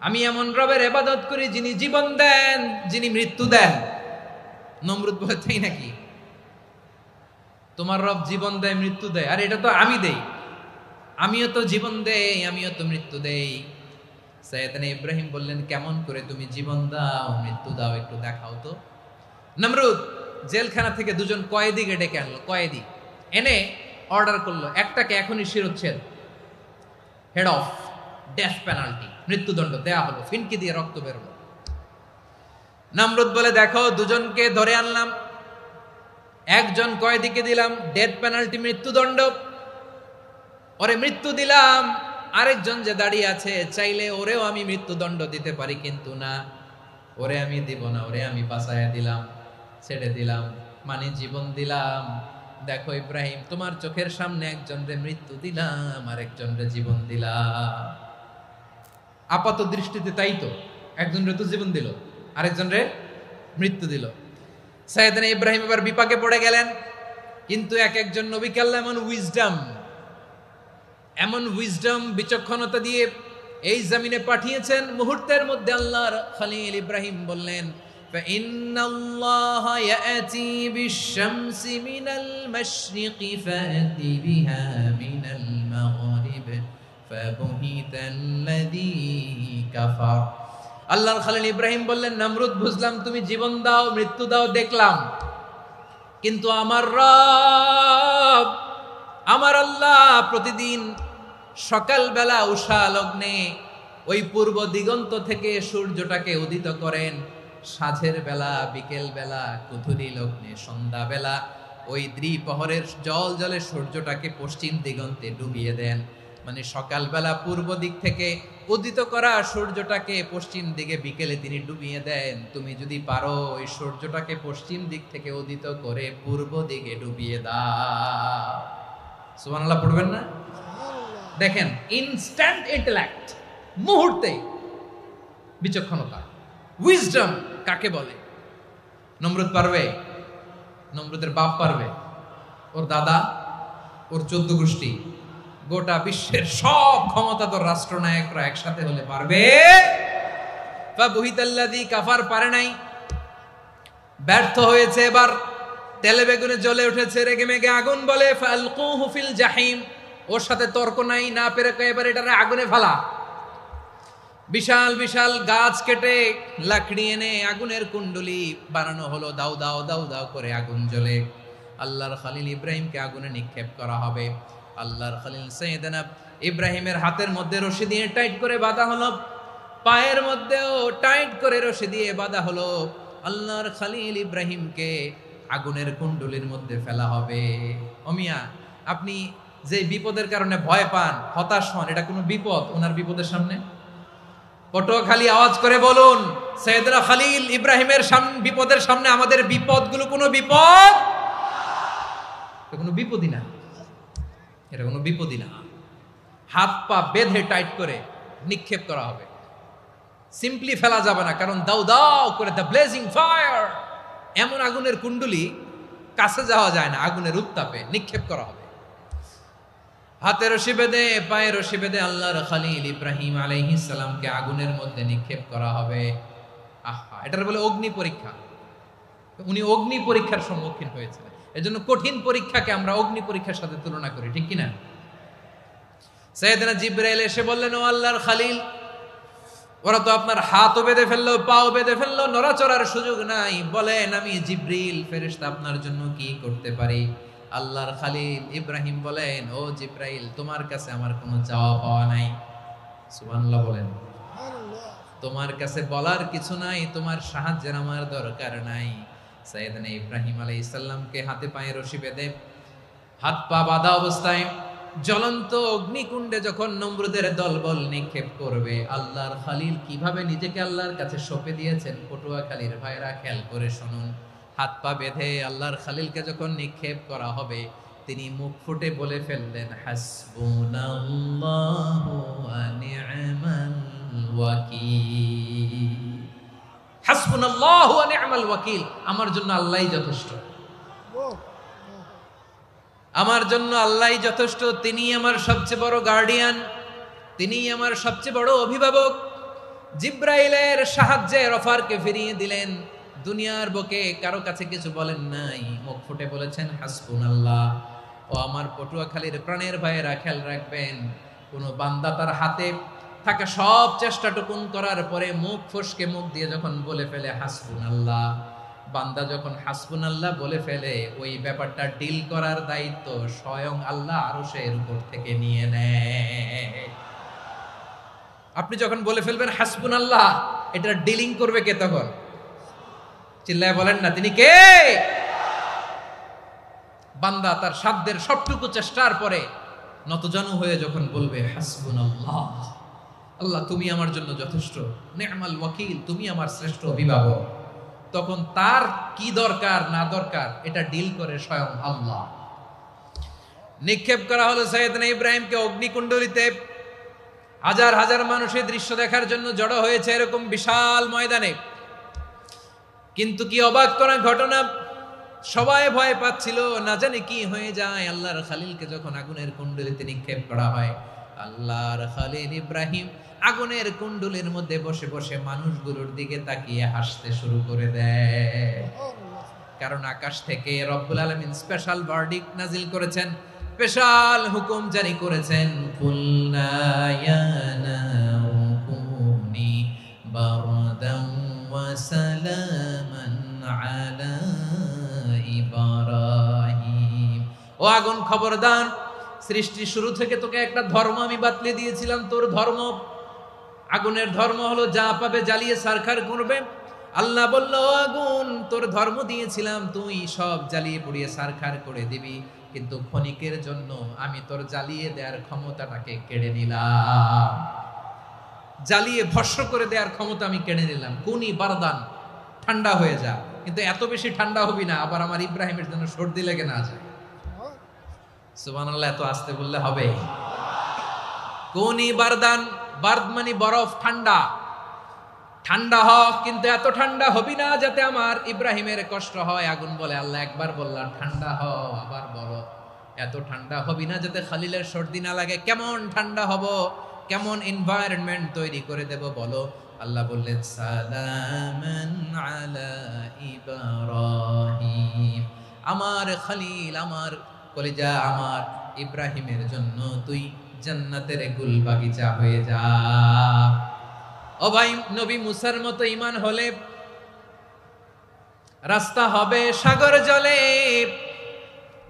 আমি এমন রবের ইবাদত করি যিনি জীবন দেন, যিনি মৃত্যু দেন। নমরুদ বলে, তাই নাকি? তোমার রব জীবন দেয়, মৃত্যু দেয়, আর এটা তো আমি দেই। আমিও তো জীবন দেই, আমিও তো মৃত্যু দেই। সাইয়েদনা ইব্রাহিম বললেন, কেমন করে তুমি জীবন দাও, মৃত্যু দাও, একটু দেখাও তো। নমরুদ জেলখানা থেকে দুজন কয়েদিকে ডেকে আনলো। কয়েদি এনে অর্ডার করলো, একটাকে এখনই শিরোচ্ছেদ, হেড অফ, ডেথ পেনাল্টি, মৃত্যুদণ্ড দেয়া হলো। ফিনকি দিয়ে রক্ত বেরোলো। নমরুদ বলে, দেখো, দুজনকে ধরে আনলাম, একজন কয়েদিকে দিলাম ডেথ পেনাল্টি, মৃত্যুদণ্ড, ওরে মৃত্যু দিলাম। আরেকজন যে দাঁড়িয়ে আছে, চাইলে ওরেও আমি মৃত্যুদণ্ড দিতে পারি, কিন্তু না, ওরে আমি দিব না, ওরে আমি বাঁচাইয়া দিলাম, ছেড়ে দিলাম, মানে জীবন দিলাম। দেখো ইব্রাহিম, তোমার চোখের সামনে একজনরে মৃত্যু দিলাম, আর একজনরে জীবন দিলাম। আপাত দৃষ্টিতে তাই তো, একজনরে তো জীবন দিল, আরেকজনরে মৃত্যু দিল। সাইয়েদনা ইব্রাহিম এবার বিপাকে পড়ে গেলেন। কিন্তু এক একজন নবীকে আল্লাহ এমন উইজডম, বিচক্ষণতা দিয়ে এই জমিনে পাঠিয়েছেন। মুহূর্তের মধ্যে আল্লাহর খলিল ইব্রাহিম বললেন, ফাইন্নাল্লাহা ইয়াতি বিশ-শামসি মিনাল মাশরিকি ফাতি বিহা মিনাল মাগরিব ফাবুহিতাল্লাযী কাফার। আল্লাহর খলিল ইব্রাহিম বললেন, নমরুদ, বুঝলাম তুমি জীবন দাও, মৃত্যু দাও, দেখলাম, কিন্তু আমার রব, আমার আল্লাহ প্রতিদিন সকালবেলা উষা লগ্নে ওই পূর্ব দিগন্ত থেকে সূর্যটাকে উদিত করেন, সাঁঝের বেলা, বিকেল বেলা, কুথুরি লগ্নে, সন্ধ্যা বেলা ওই দ্বিপ্রহরের জল জলে সূর্যটাকে পশ্চিম দিগন্তে ডুবিয়ে দেন। মানে সকালবেলা পূর্ব দিক থেকে উদিত করা সূর্যটাকে পশ্চিম দিকে বিকেলে তিনি ডুবিয়ে দেন। তুমি যদি পারো ওই সূর্যটাকে পশ্চিম দিক থেকে উদিত করে পূর্ব দিকে ডুবিয়ে দাও। সুবহানাল্লাহ পড়বেন না? দেখেন, ইনস্ট্যান্ট ইন্টেলেক্ট, মুহূর্তে বিচক্ষণতা, উইজডম কাকে বলে? নমরুদ পারবে? নমরুদের বাপ পারবে? ওর দাদা, ওর 14 গোষ্ঠী, গোটা বিশ্বের সব ক্ষমতাধর রাষ্ট্রনায়করা একসাথে হলে পারবে? ফাবুহিতাল্লাযী কাফার পারে নাই, ব্যর্থ হয়েছে। এবার তেলে বেগুনে জ্বলে উঠেছে, রেগে মেগে আগুন বলে, ফালকুহু ফিল জাহিম। ওর সাথে তর্ক নাই, না পেরে এবার এটারে আগুনে ফেলা। বিশাল বিশাল গাছ কেটে লাকড়ি এনে আগুনের কুণ্ডলি বানানো হলো, দাও দাও দাও দাও করে আগুন জ্বলে। আল্লাহর খলিল ইব্রাহিমকে আগুনে নিক্ষেপ করা হবে। আল্লাহর খলিল সাইয়েদনা ইব্রাহিমের হাতের মধ্যে রশি দিয়ে টাইট করে বাঁধা হলো, পায়ের মধ্যেও টাইট করে রশি দিয়ে বাঁধা হলো। আল্লাহর খলিল ইব্রাহিমকে আগুনের কুণ্ডলির মধ্যে ফেলা হবে। ওমিয়া, আপনি যে বিপদের কারণে ভয় পান, হতাশ হন, এটা কোনো বিপদ ওনার বিপদের সামনে? পটুয়াখালী আওয়াজ করে বলুন, সাইয়েদনা খলিল ইব্রাহিমের বিপদের সামনে আমাদের বিপদগুলো কোনো বিপদ? এটা কোনো বিপদই না, এটা কোনো বিপদই না। হাত পা বেঁধে টাইট করে নিক্ষেপ করা হবে, সিম্পলি ফেলা যাবে না, কারণ দাও দাও করে দ্য ব্লেজিং ফায়ার, এমন আগুনের কুণ্ডলি, কাছে যাওয়া যায় না, আগুনের উত্তাপে নিক্ষেপ করা হবে। হাতে রশি বেঁধে, পায়ে রশি বেঁধে আল্লাহর খলিল ইব্রাহিম আলাইহিস সালামকে আগুনের মধ্যে নিক্ষেপ করা হবে। আহা, এটার বলে অগ্নি পরীক্ষা। উনি অগ্নি পরীক্ষার সম্মুখীন হয়েছিলেন। এজন্য কঠিন পরীক্ষাকে আমরা অগ্নি পরীক্ষার সাথে তুলনা করি, ঠিক কিনা? সাইয়েদনা জিবরাইল এসে বললেন, ও আল্লাহর খলিল, ওরা তো আপনার হাতও বেঁধে ফেললো, পাও বেঁধে ফেললো, নড়াচড়ার সুযোগ নাই, বলেন আমি জিবরিল ফেরেশতা আপনার জন্য কি করতে পারি? আল্লাহর খলিল ইব্রাহিম বলেন, ও জিবরাইল, তোমার কাছে আমার কোনো চাওয়া পাওয়া নাই। সুবহানাল্লাহ বলেন। তোমার কাছে বলার কিছু নাই, তোমার সাহায্যের আমার দরকার নাই। সাইয়েদনা ইব্রাহিম আলাইহিস সালামকে হাতে পায়ে রশি বেঁধে হাত পা বাঁধা অবস্থায় জ্বলন্ত অগ্নিকুণ্ডে যখন নমরুদের দলবল নিক্ষেপ করবে, আল্লাহর খলিল কিভাবে নিজেকে আল্লাহর কাছে সঁপে দিয়েছেন পটুয়াখালীর ভাইরা খেয়াল করে শুনুন। হাত পা বেঁধে আল্লাহর খলিলকে যখন নিক্ষেপ করা হবে, তিনি মুখ ফুটে বলে ফেললেন, হাসবুনাল্লাহু ওয়া নি'মাল ওয়াকিল। হাসবুনাল্লাহু ওয়া নি'মাল ওয়াকিল, আমার জন্য আল্লাহই যথেষ্ট, আমার জন্য আল্লাহই যথেষ্ট। তিনি আমার সবচেয়ে বড় গার্ডিয়ান, তিনি আমার সবচেয়ে বড় অভিভাবক। জিব্রাইলের সাহায্যে রফারকে ফিরিয়ে দিলেন, দুনিয়ার বুকে কারো কাছে কিছু বলেন নাই, মুখ ফুটে বলেছেন হাসবুনাল্লাহ। ও আমার পটুয়াখালীর প্রাণের ভাইয়েরা খেয়াল রাখবেন, কোন বান্দা তার হাতে থাকা সব চেষ্টাটুকুন করার পরে মুখ ফসকে মুখ দিয়ে যখন বলে ফেলে হাসবুনাল্লাহ, বান্দা যখন হাসবুনাল্লাহ বলে ফেলে, ওই ব্যাপারটা ডিল করার দায়িত্ব স্বয়ং আল্লাহ আরশের উপর থেকে নিয়ে নেয়। আপনি যখন বলে ফেলবেন হাসবুনাল্লাহ, এটা ডিলিং করবে কে তখন? চিল্লায় বলেন না, তিনি কে? বান্দা তার সাধ্যের সবটুকু চেষ্টার পরে নতজানু হয়ে যখন বলবে হাসবুনাল্লাহ, আল্লাহ তুমি আমার জন্য যথেষ্ট, নি'মাল ওয়াকিল, তুমি আমার শ্রেষ্ঠ অভিভাবক, তখন তার কি দরকার না দরকার এটা ডিল করে স্বয়ং আল্লাহ। নিক্ষেপ করা হলো সাইয়েদনা ইব্রাহিমকে অগ্নিকুণ্ডলিতে। হাজার হাজার মানুষের দৃশ্য দেখার জন্য জড়ো হয়েছে এরকম বিশাল ময়দানে। কিন্তু কি অবাক করা ঘটনা, সবাই ভয় পাচ্ছিল, না জানে কি হয়ে যায়। আল্লাহর খলিলকে যখন আগুনের কুণ্ডলিতে নিক্ষেপ করা হয়, আল্লাহর খলিল ইব্রাহিম আগুনের কুণ্ডলীর মধ্যে বসে বসে মানুষগুলোর দিকে তাকিয়ে হাসতে শুরু করে দেয়। কারণ আকাশ থেকে রব্বুল আলামিন স্পেশাল ভার্ডিক্ট নাজিল করেছেন, স্পেশাল হুকুম জারি করেছেন, কুলনা ইয়া নারু কুনি বারদান ওয়া সালামান আলা ইব্রাহিম। ও আগুন খবরদার, সৃষ্টি শুরু থেকে তোকে একটা ধর্ম আমি বাতলে দিয়েছিলাম, তোর ধর্ম, আগুনের ধর্ম হলো যা পাবে জ্বালিয়ে সারখার করবে। আল্লাহ বলল, আগুন তোর ধর্ম দিয়েছিলাম, তুই সব জ্বালিয়ে পুড়িয়ে সারখার করে দিবি, কিন্তু ক্ষণিকের জন্য আমি তোর জ্বালিয়ে দেওয়ার ক্ষমতাটাকে কেড়ে নিলাম, জ্বালিয়ে ভস্ম করে দেওয়ার ক্ষমতা আমি কেড়ে নিলাম। কুনি বারদান, ঠান্ডা হয়ে যা, কিন্তু এত বেশি ঠান্ডা হবি না আবার আমার ইব্রাহিমের জন্য সর্দি লেগে না যায়। সুবহানাল্লাহ, এত আসতে বললে হবে? কুনি বারদান, বার্দ মানে বরফ, ঠান্ডা, ঠান্ডা হ, কিন্তু এত ঠান্ডা হবি না যাতে আমার ইব্রাহিমের কষ্ট হয়। আগুন বলে, আল্লাহ একবার বললাম ঠান্ডা হ, আবার বলো এত ঠান্ডা হবি না যাতে খলিলের সর্দি না লাগে। কেমন ঠান্ডা হব, কেমন এনভায়রনমেন্ট তৈরি করে দেব বলো? আল্লাহ বললেন, সালামান আলা ইব্রাহিম, আমার খলিল, আমার কলিজা, আমার ইব্রাহিমের জন্য তুই জান্নাতের গুল বাগিচা হয়ে যা। ও ভাই, নবী মুসার মতো ঈমান হলে রাস্তা হবে সাগর জলে,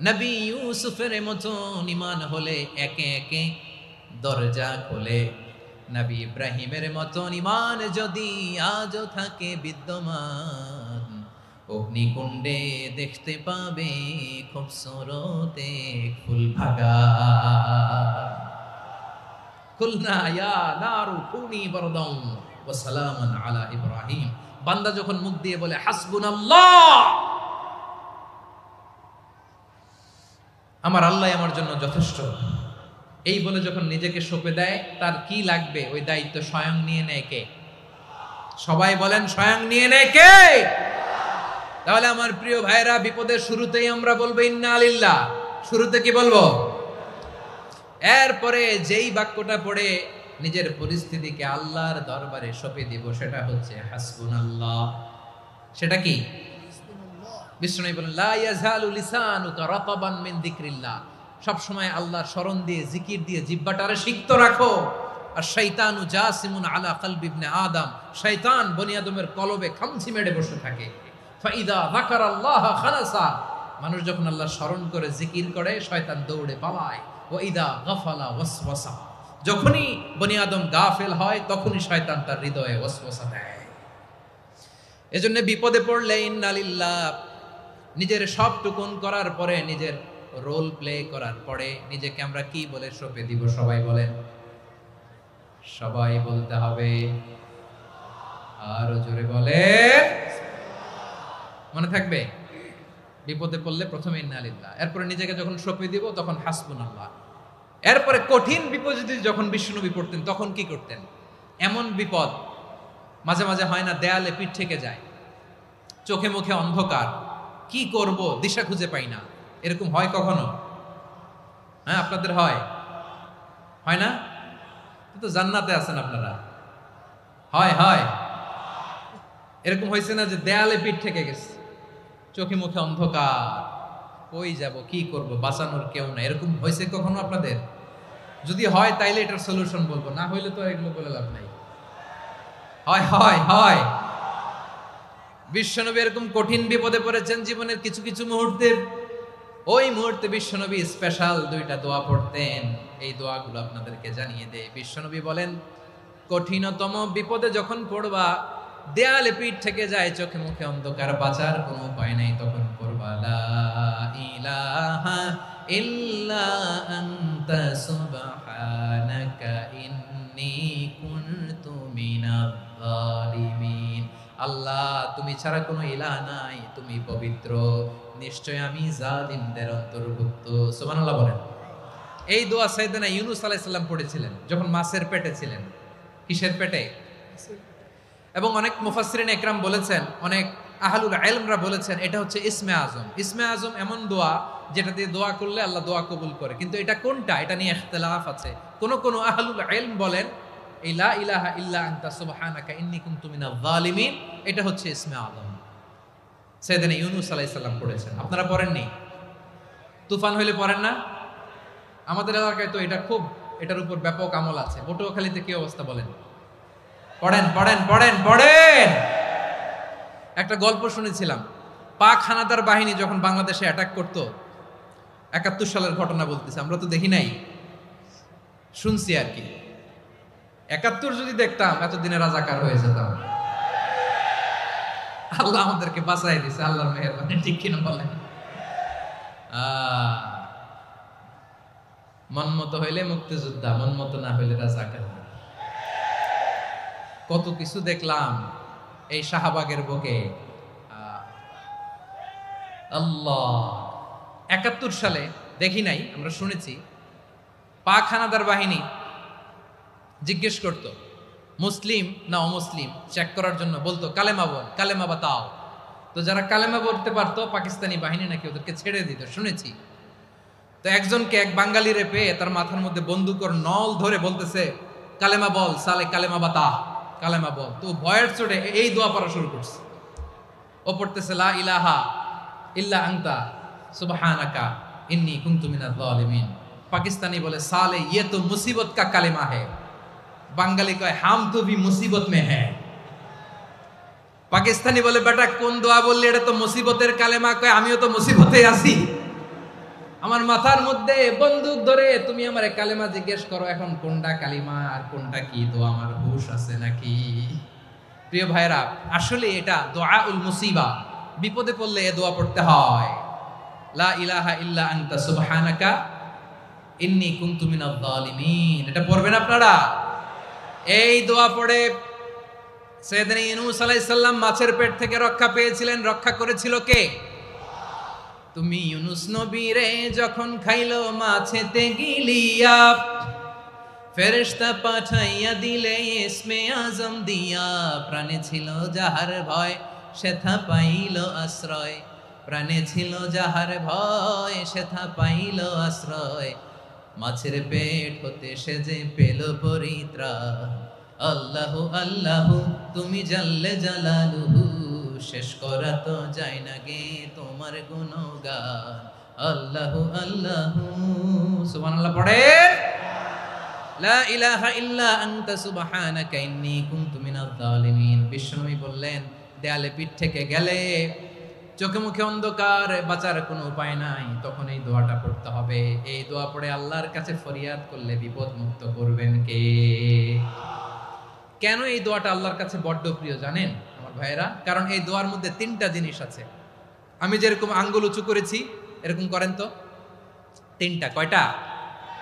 নবী ইউসুফের মতো ঈমান হলে একে একে দরজা খোলে। নবী ইব্রাহিমের মতো ঈমান যদি আজও থাকে বিদ্যমান, অগ্নিকুণ্ডে দেখতে পাবে খুবসুরত এক ফুল ভাগা। কুলনা ইয়া নারু কুনি বারদান ওয়া সালামান আলা ইব্রাহিম। বান্দা যখন মুখ দিয়ে বলে হাসবুনাল্লাহ, আমার আল্লাহ আমার জন্য যথেষ্ট, এই বলে যখন নিজেকে সঁপে দেয়, তার কি লাগবে ওই দায়িত্ব স্বয়ং নিয়ে নেয় কে? সবাই বলেন, স্বয়ং নিয়ে নেয় কে? তাহলে আমার প্রিয় ভাইরা, বিপদের শুরুতেই আমরা বলবো ইন্না লিল্লাহ। শুরুতে কি বলবো? এরপরে যেই বাক্যটা পড়ে নিজের পরিস্থিতিকে আল্লাহর দরবারে সঁপে দিব, সেটা হচ্ছে হাসবুনাল্লাহ। সেটা কি? বিষ্ণু বলেন, লা ইয়াজালু লিসানুকা রাতাবান মিন যিকরিল্লাহ, সব সময় আল্লাহর স্মরণ দিয়ে, জিকির দিয়ে জিহ্বাটারে সিক্ত রাখো। আর শয়তানু জাসিমুন আলা কলবি ইবনে আদম, শয়তান বনি আদমের কলবে খামচি মেরে বসে থাকে। ফাইদা যাকারাল্লাহ খালাসা, মানুষ যখন আল্লাহর স্মরণ করে জিকির করে, শয়তান দৌড়ে পালায়। ওয়া ইদা গাফালা ওয়াসওয়াসা, যখনই বনি আদম গাফেল হয় তখনই শয়তান তার হৃদয়ে ওয়াসওয়াসা দেয়। এজন্য বিপদে পড়লে ইন্না লিল্লাহ নিজের সব টুকুন করার পরে, নিজের রোল প্লে করার পরে নিজেকে আমরা কি বলে সঁপে দিব? সবাই বলেন, সবাই বলতে হবে, আরো জোরে বলে। মনে থাকবে, বিপদে পড়লে প্রথমে ইন্না লিল্লাহ, এরপরে নিজেকে যখন সঁপে দিব তখন হাসবুনাল্লাহ। এরপরে কঠিন বিপদে যখন বিশ্বনবী পড়তেন তখন কি করতেন? এমন বিপদ মাঝে মাঝে হয় না, দেয়ালে পিঠ থেকে যায়, চোখে মুখে অন্ধকার, কি করব দিশা খুঁজে পাই না, এরকম হয় কখনো? হ্যাঁ, আপনাদের হয়? হয় না? তো জান্নাতে আছেন আপনারা। হয় হয় এরকম হয়েছে না যে দেয়ালে পিঠ থেকে গেছে, চোখে মুখে অন্ধকার, কই যাব, কি করব, বাঁচানোর কেউ না, এরকম হয়েছে কখনো আপনাদের? যদি হয় তাইলে এটার সলিউশন বলবো, না হইলে তো এগুলো বলে লাভ নাই। হয় হয় হয় বিশ্বনবী এরকম কঠিন বিপদে পড়েছেন জীবনের কিছু কিছু মুহূর্তে। ওই মুহূর্তে বিশ্বনবী স্পেশাল দুইটা দোয়া পড়তেন। এই দোয়াগুলো আপনাদেরকে জানিয়ে দেয়। বিশ্বনবী বলেন, কঠিনতম বিপদে যখন পড়বা, দেয়ালে পিঠ থেকে যায়, চোখে মুখে অন্ধকার, বাঁচার কোনো উপায় নাই, তখন পড়বা লা ইলাহা ইল্লা আনতা সুবহানাকা ইন্নী কুনতু মিনাজ জালিমিন। আল্লাহ, তুমি ছাড়া কোনো ইলাহ নাই, তুমি পবিত্র, নিশ্চয় আমি জালিমদের অন্তর্ভুক্ত। সুবহানাল্লাহ বলেন। এই দোয়া সাইয়েদনা ইউনূস আলাইহিস সালাম পড়েছিলেন যখন মাছের পেটে ছিলেন। কিসের পেটে? এবং অনেক মুফাসসিরিন ইকরাম বলেছেন, অনেক আহলুল ইলমরা বলেছেন, এটা হচ্ছে ইসমে আজম। ইসমে আজম এমন দোয়া যেটা দিয়ে দোয়া করলে আল্লাহ দোয়া কবুল করে, কিন্তু এটা কোনটা, এটা নিয়ে ইখতিলাফ আছে। কোন কোন আহলুল ইলম বলেন এই লা ইলাহা ইল্লা আনতা সুবহানাকা ইন্নী কুনতু মিনাজ জালিমিন, এটা হচ্ছে ইসমে আজম। সাইয়েদনা ইউনূস আলাইহিস সালাম পড়েছেন। আপনারা পড়েননি? তুফান হইলে পড়েন না? আমাদের এলাকায় তো এটা খুব, এটার উপর ব্যাপক আমল আছে। পটুয়াখালীতে কি অবস্থা বলেন? পড়েন পড়েন পড়েন পড়েন। একটা গল্প শুনেছিলাম, পাক হানাদার বাহিনী যখন বাংলাদেশে অ্যাটাক করত, ৭১ সালের ঘটনা বলতেছে, আমরা তো দেখি নাই, শুনছি আর কি। ৭১ যদি দেখতাম এতদিনে রাজাকার হয়ে যেতাম। আল্লাহ আমাদেরকে বাঁচাই দিছে, আল্লাহর মেহেরবানি, ঠিক কিনা বলেন? মন মতো হইলে মুক্তিযোদ্ধা, মন মতো না হইলে রাজাকার। কত কিছু দেখলাম এই শাহবাগের বুকে। আল্লাহ, ৭১ সালে দেখি নাই, আমরা শুনেছি, পাক হানাদার বাহিনী জিজ্ঞেস করত মুসলিম না অমুসলিম চেক করার জন্য, বলতো কালেমা বল, কালেমা বাতাও। তো যারা কালেমা বলতে পারতো পাকিস্তানি বাহিনী নাকি ওদেরকে ছেড়ে দিত, শুনেছি। তো একজনকে, এক বাঙালিরে পেয়ে তার মাথার মধ্যে বন্দুকের নল ধরে বলতেছে কালেমা বল, সালে কালেমা বাতা, কালেমা বল। তো ভয়ের চোটে এই দোয়া পড়া শুরু করছে। ও পড়তেছে লা ইলাহা ইল্লা আনতা সুবহানাকা ইন্নী কুনতু মিনাজ জালিমিন। পাকিস্তানি বলে সালে ইয়ে তো মুসিবত কা কালেমা है। বাঙালি কয় হাম তো ভি মুসিবত মে হ্যাঁ। পাকিস্তানি বলে বেটা কোন দোয়া বললি, এটা তো মুসিবতের কালেমা। কয় আমিও তো মুসিবতে আছি, আমার মাথার মধ্যে বন্দুক ধরে তুমি আমার কালেমা জিজ্ঞেস করো, এখন কোনটা কালিমা আর কোনটা কি দোয়া, আমার হুশ আছে নাকি? প্রিয় ভাইরা, আসলে এটা দুআউল মুসিবা, বিপদে পড়লে এ দোয়া পড়তে হয়। লা ইলাহা ইল্লা আনতা সুবহানাকা ইন্নী কুনতু মিনাজ জালিমিন, এটা পড়বেন আপনারা। এই দোয়া পড়ে সাইয়েদনা ইউনূস আলাইহিস সালাম মাছের পেট থেকে রক্ষা পেয়েছিলেন। রক্ষা করেছিল কে? তুমি ইউনূস নবীরে যখন খাইলো মাছেতে গিলিয়া, ফেরেশতা পাঠাইয়া দিলে ইসমে আজম দিয়া। প্রাণে ছিল যাহার ভয় সেথা পাইল আশ্রয়, প্রাণে ছিল যাহার ভয় সেথা পাইল আশ্রয়। মাছের পেট হতে সে যে পেল পরিত্রাণ। আল্লাহু আল্লাহু তুমি জাল্লে জালালুহু, শেষ করা তো যায় না গে তোমার গুণগান। আল্লাহু আল্লাহু, সুবহানাল্লাহ পড়েন। লা ইলাহা ইল্লা আনতা সুবহানাকা ইন্নী কুনতু মিনাজ জালিমিন। বিশ্বনবী বললেন, দেয়ালে পিঠ থেকে গেলে, চোখে মুখে অন্ধকার, বাঁচার কোনো উপায় নাই, তখন এই দোয়াটা পড়তে হবে। এই দোয়া পড়ে আল্লাহর কাছে ফরিয়াদ করলে বিপদ মুক্ত করবেন কে? কেন এই দোয়াটা আল্লাহর কাছে বড্ড প্রিয় জানেন আমার ভাইয়েরা? কারণ এই দোয়ার মধ্যে 3টা জিনিস আছে। আমি যেরকম আঙ্গুল উঁচু করেছি এরকম করেন তো। তিনটা, কয়টা?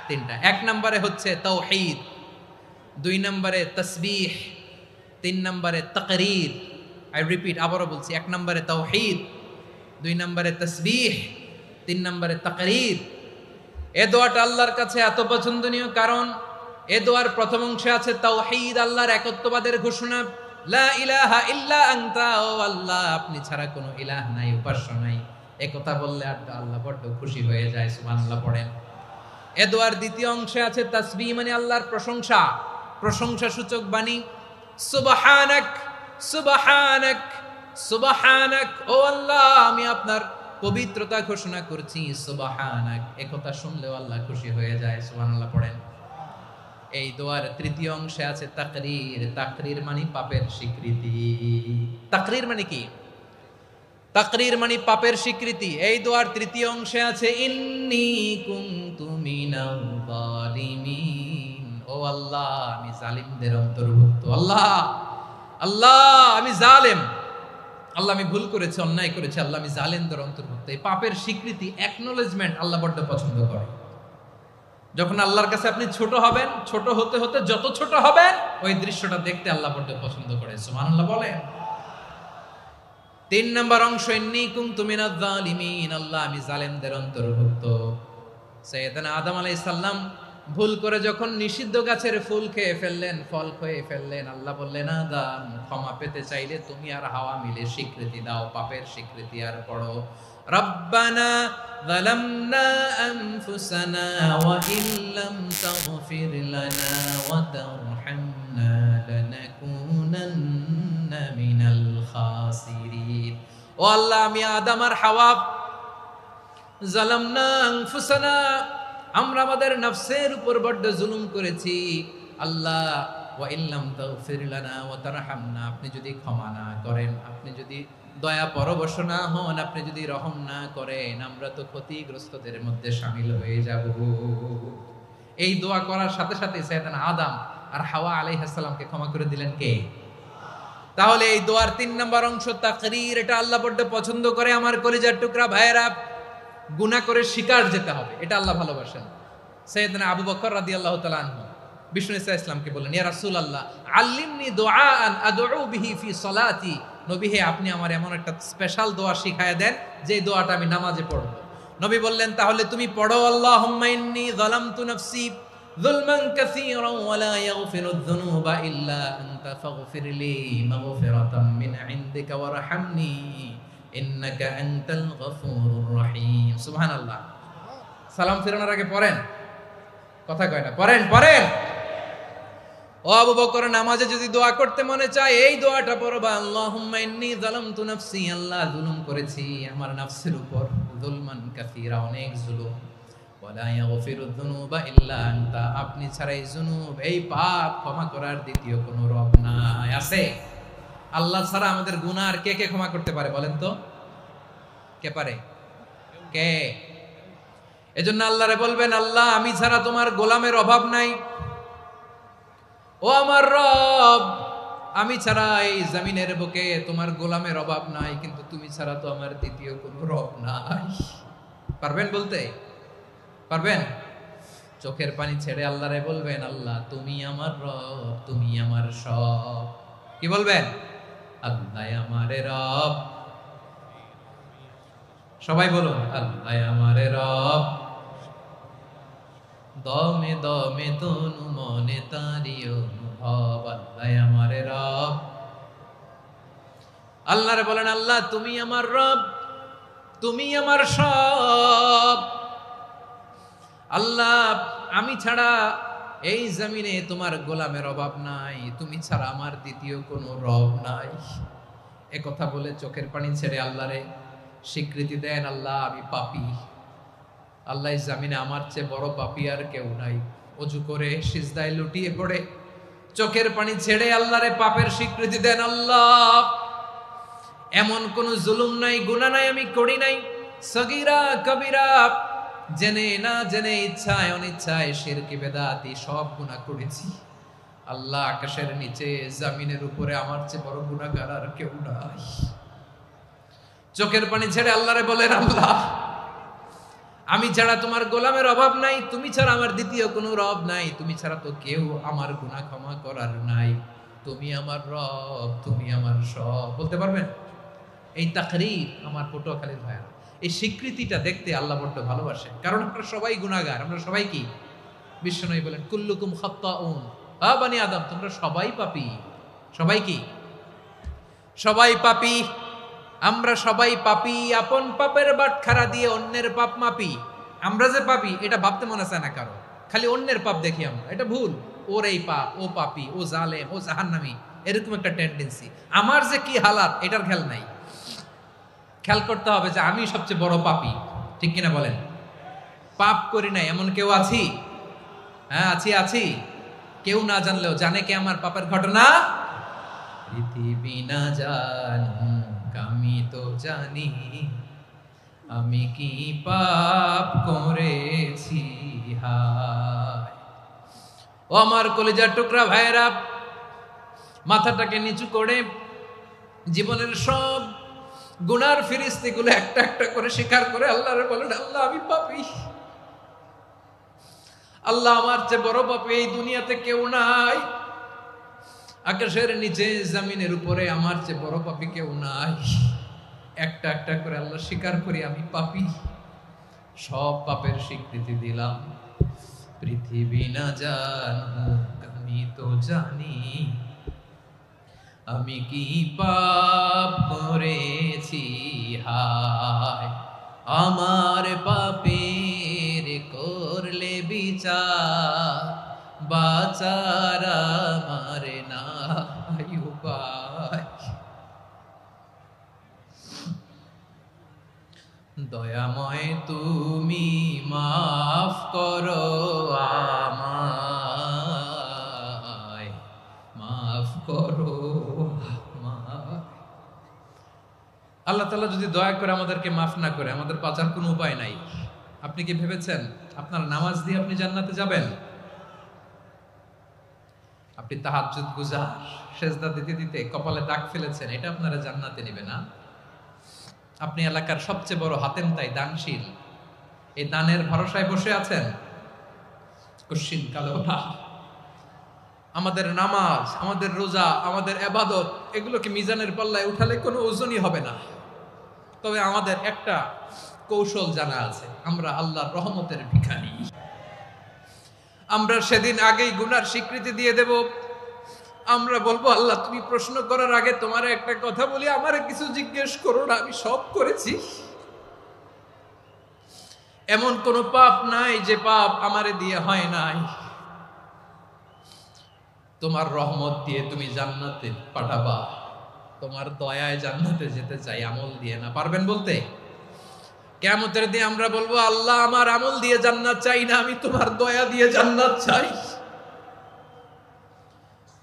তিনটা। 1 নম্বরে হচ্ছে তাওহীদ, 2 নম্বরে তাসবিহ, 3 নম্বরে তাকরীর। আই রিপিট, আবারও বলছি, 1 নম্বরে তাওহীদ, 2 নম্বরে তাসবিহ, 3 নম্বরে তাকরীর। এ দোয়াটা আল্লাহর কাছে এত পছন্দনীয় কারণ এ দোয়ার প্রথম অংশে আছে তাওহীদ, আল্লাহর একত্ববাদের ঘোষণা। লা ইলাহা ইল্লা আনতা, ও আল্লাহ আপনি ছাড়া কোনো ইলাহ নাই, উপাস্য নাই। এই কথা বললে আল্লাহ বড্ড খুশি হয়ে যায়, সুবহানাল্লাহ পড়েন। এ দোয়ার দ্বিতীয় অংশে আছে তাসবিহ, মানে আল্লাহর প্রশংসা, প্রশংসা সূচক বাণী। সুবহানাক সুবহানাক সুবহানাক, ও আল্লাহ আমি আপনার পবিত্রতা ঘোষণা করছি, সুবহানাক। এই কথা শুনলেও আল্লাহ খুশি হয়ে যায়, সুবহানাল্লাহ পড়েন। এই দোয়ার তৃতীয় অংশে আছে তাকরীর, তাকরীর মানে পাপের স্বীকৃতি। তাকরীর মানে কি? তাকরীর মানে পাপের স্বীকৃতি। এই দোয়ার তৃতীয় অংশে আছে ইন্নী কুনতু মিনাল যালিমিন, ও আল্লাহ আমি জালিমদের অন্তর্ভুক্ত। আল্লাহ আল্লাহ আমি জালেম, আল্লাহ আমি ভুল করেছি, অন্যায় করেছি, আল্লাহ আমি জালেমদের অন্তর্ভুক্ত। এই পাপের স্বীকৃতি, অ্যাকনোলেজমেন্ট আল্লাহ বড্ড পছন্দ করে। যখন আল্লাহর কাছে আপনি ছোট হবেন, ছোট হতে হতে যত ছোট হবেন ওই দৃশ্যটা দেখতে আল্লাহ বড্ড পছন্দ করে, সুবহানাল্লাহ বলেন। 3 নম্বর অংশ ইন্নী কুনতু মিনাজ জালিমিন, আল্লাহ আমি জালেমদের অন্তর্ভুক্ত। সাইয়েদনা আদম আলাইহিস সালাম ভুল করে যখন নিষিদ্ধ গাছের ফুল খেয়ে ফেললেন, ফল খেয়ে ফেললেন, আল্লাহ বললেন আদম ক্ষমা পেতে চাইলে তুমি আর হাওয়া মিলে স্বীকৃতি দাও, পাপের স্বীকৃতি আর পড়ো রব্বানা যালামনা আনফুসানা ওয়া ইল্লাম তাগফির লানা ওয়া তারহামনা লানাকুনান্না মিনাল খাসিরিন। ও আল্লাহ আমি আদম আর হাওয়া যালামনা আনফুসানা, আমরা আমাদের নফসের উপর বড্ড জুলুম করেছি। আল্লাহ ওয়া ইল্লাম তাগফির লানা ওয়া তারহামনা, আপনি যদি ক্ষমা না করেন, আপনি যদি দয়া পরবশ না হন, আপনি যদি রহম না করেন, আমরা তো ক্ষতিগ্রস্তদের মধ্যে শামিল হয়ে যাব। এই দোয়া করার সাথে সাথে সাইয়েদনা আদম আর হাওয়া আলাইহিস সালামকে ক্ষমা করে দিলেন কে? তাহলে এই দোয়ার 3 নম্বর অংশ তাকরীর, এটা আল্লাহ বড্ড পছন্দ করে। আমার কলিজার টুকরা ভাইয়েরা, গুনাহ করে শিকার যেতে হবে, এটা আল্লাহ ভালোবাসেন। সাইয়েদনা আবু বকর রাদিয়াল্লাহু তাআলা আনহু বিষ্ণু ইসা ইসলামকে বললেন, ইয়া রাসূলুল্লাহ আল্লিমনি দুআআন আদউ বিহি ফি সলাতি, নবী হে আপনি আমার এমন একটা স্পেশাল দোয়া শিখায়া দেন যে দোয়াটা আমি নামাজে পড়ব। নবী বললেন, তাহলে তুমি পড়ো আল্লাহুম্মা ইন্নী যালামতু নাফসি যুলমান কাসীরান ওয়া লা ইয়াগফিরুয যুনুবা ইল্লা আনতা ফাগফিরলি মাগফিরাতাম মিন ইনদিকা ওয়ারহামনি ইন্নাকা আনতাল গফুরুর রহিম। সুবহানাল্লাহ। সালাম ফিরানোর আগে পড়েন, কথা কয় না, পড়েন পড়েন। ও আবু বকর, নামাজে যদি দোয়া করতে মনে চায় এই দোয়াটা পড়বা, আল্লাহুম্মা ইন্নী যালামতু নাফসি, আল্লাহ জুলুম করেছি আমার নফসের উপর, যুলমান কাসীরা, অনেক জুলুম, ওয়া লা ইয়াগফিরুয যুনুবা ইল্লা আনতা, আপনি ছাড়া এই জুনুব, এই পাপ ক্ষমা করার দ্বিতীয় কোনো রব নাই। আছে? আল্লাহ ছাড়া আমাদের গুনাহ আর কে কে ক্ষমা করতে পারে বলেন তো? কে পারে? কে? এজন্য আল্লাহরে বলবেন, আল্লাহ আমি ছাড়া তোমার গোলামের অভাব নাই, ও আমার রব আমি ছাড়া এই জমিনের বুকে তোমার গোলামের অভাব নাই, কিন্তু তুমি ছাড়া তো আমার দ্বিতীয় কোনো রব নাই। পারবেন বলতে? পারবেন? চোখের পানি ছেড়ে আল্লাহরে বলবেন, আল্লাহ তুমি আমার রব, তুমি আমার সব। কি বলবেন? আল্লাহ আমারে রব, সবাই বলুন আল্লাহ আমারে রব, দমে দমে তনু মনে তারি অনুভব, আল্লাহ আমারে রব। আল্লাহরে বলেন, আল্লাহ তুমি আমার রব, তুমি আমার সব। আল্লাহ আমি ছাড়া এই জমিনে তোমার গোলামের অভাব নাই, তুমি ছাড়া আমার দ্বিতীয় কোনো রব নাই। এ কথা বলে চোখের পানি ছেড়ে আল্লাহরে স্বীকৃতি দেন, আল্লাহ আমি পাপী, আল্লাহ জামিনে আমার চেয়ে বড় পাপী আর কেউ নাই। ওযু করে সিজদায় লুটিয়ে পড়ে চোখের পানি ছেড়ে আল্লাহরে পাপের স্বীকৃতি দেন, আল্লাহ এমন কোন জুলুম নাই, গুনাহ নাই আমি করি নাই, সগীরা কবিরা, জেনে না জেনে, ইচ্ছায় অনিচ্ছায়, শিরকি বেদাতি সব গুনাহ করেছি। আল্লাহ আকাশের নিচে জমিনের উপরে আমার চেয়ে বড় গুনাহগার আর কেউ নাই। চোখের পানি ছেড়ে আল্লাহরে বলেন, আল্লাহ আমি ছাড়া তোমার গোলামের অভাব নাই, তুমি ছাড়া আমার দ্বিতীয় কোনো রব নাই, তুমি ছাড়া তো কেউ আমার গুনাহ ক্ষমা করার নাই, তুমি আমার রব, তুমি আমার সব। বলতে পারবেন? এই তাকরীর আমার পটুয়াখালীর ভাইয়া, এই স্বীকৃতিটা দেখতে আল্লাহ বড্ড ভালোবাসে। কারণ আমরা সবাই গুনাহগার, আমরা সবাই কি? বিশ্বনবী বলেন কুল্লুকুম খাত্তাউন, বানি আদম তোমরা সবাই পাপী। সবাই কি? সবাই পাপী। আমরা সবাই পাপী, আপন পাপের বাটখারা দিয়ে অন্যের পাপ মাপি। আমরা যে পাপী এটা ভাবতে মনে চায় না কারো, খালি অন্যের পাপ দেখি আমরা, এটা ভুল। ওর এই পাপ, ও পাপী, ও জালেম, ও জাহান্নামী, এরকম একটা টেন্ডেন্সি। আমার যে কি হালাত এটার খেয়াল নাই। খেয়াল করতে হবে যে আমি সবচেয়ে বড় পাপী, ঠিক কিনা বলেন? পাপ করি নাই এমন কেউ আছি? হ্যাঁ আছি। কেউ না জানলেও জানে কে আমার পাপের ঘটনা? পৃথিবী না জানুক আমি তো জানি, আমি কি পাপ করেছি হায়। ও আমার কলিজার টুকরা ভাইয়েরা, মাথাটাকে নিচু করে জীবনের সব গুনার ফিরিস্তিগুলো একটা একটা করে স্বীকার করে আল্লাহরে বলেন, আল্লাহ আমি পাপী। আল্লাহ আমার চেয়ে বড় পাপী এই দুনিয়াতে কেউ নাই। আকাশের নিচে জমিনের উপরে আমার চেয়ে বড় পাপী কেউ নাই। একটা একটা করে আল্লাহ স্বীকার করি আমি পাপী। সব পাপের স্বীকৃতি দিলাম। পৃথিবী না জানুক আমি তো জানি, আমি কি পাপ করেছি হায়। আমার পাপের করলে বিচার, বাঁচার আমার নাই উপায়। দয়াময় তুমি মাফ করো আমায়, মাফ করো আমায়। আল্লাহ তাআলা যদি দয়া করে আমাদেরকে মাফ না করে, আমাদের বাঁচার কোনো উপায় নাই। আপনি কি ভেবেছেন আপনার নামাজ দিয়ে আপনি জান্নাতে যাবেন? আপনি তাহাজ্জুদ গুজার, সেজদা দিতে দিতে কপালে দাগ ফেলেছেন, এটা আপনারা জান্নাতে নেবে না? আপনি এলাকার সবচেয়ে বড় হাতেম তাই দানশীল, এই দানের ভরসায় বসে আছেন, কশিন কালো না। আমাদের নামাজ, আমাদের রোজা, আমাদের ইবাদত, এগুলোকে মিজানের পাল্লায় উঠালে কোনো ওজনই হবে না। তবে আমাদের একটা কৌশল জানা আছে, আমরা আল্লাহর রহমতের ভিখারি। আমরা সেদিন আগেই গুনার স্বীকৃতি দিয়ে দেব। আমরা বলবো, আল্লাহ তুমি প্রশ্ন করার আগে তোমার একটা কথা বলি, আমারে কিছু জিজ্ঞেস করো না, আমি সব করেছি। এমন কোন পাপ নাই যে পাপ আমারে দিয়ে হয় নাই। তোমার রহমত দিয়ে তুমি জান্নাতে পাঠাবা, তোমার দয়ায় জান্নাতে যেতে চাই, আমল দিয়ে না। পারবেন বলতে? কিয়ামতের দিন আমরা বলবো, আল্লাহ আমার আমল দিয়ে জান্নাত চাই না, আমি তোমার দয়া দিয়ে জান্নাত চাই।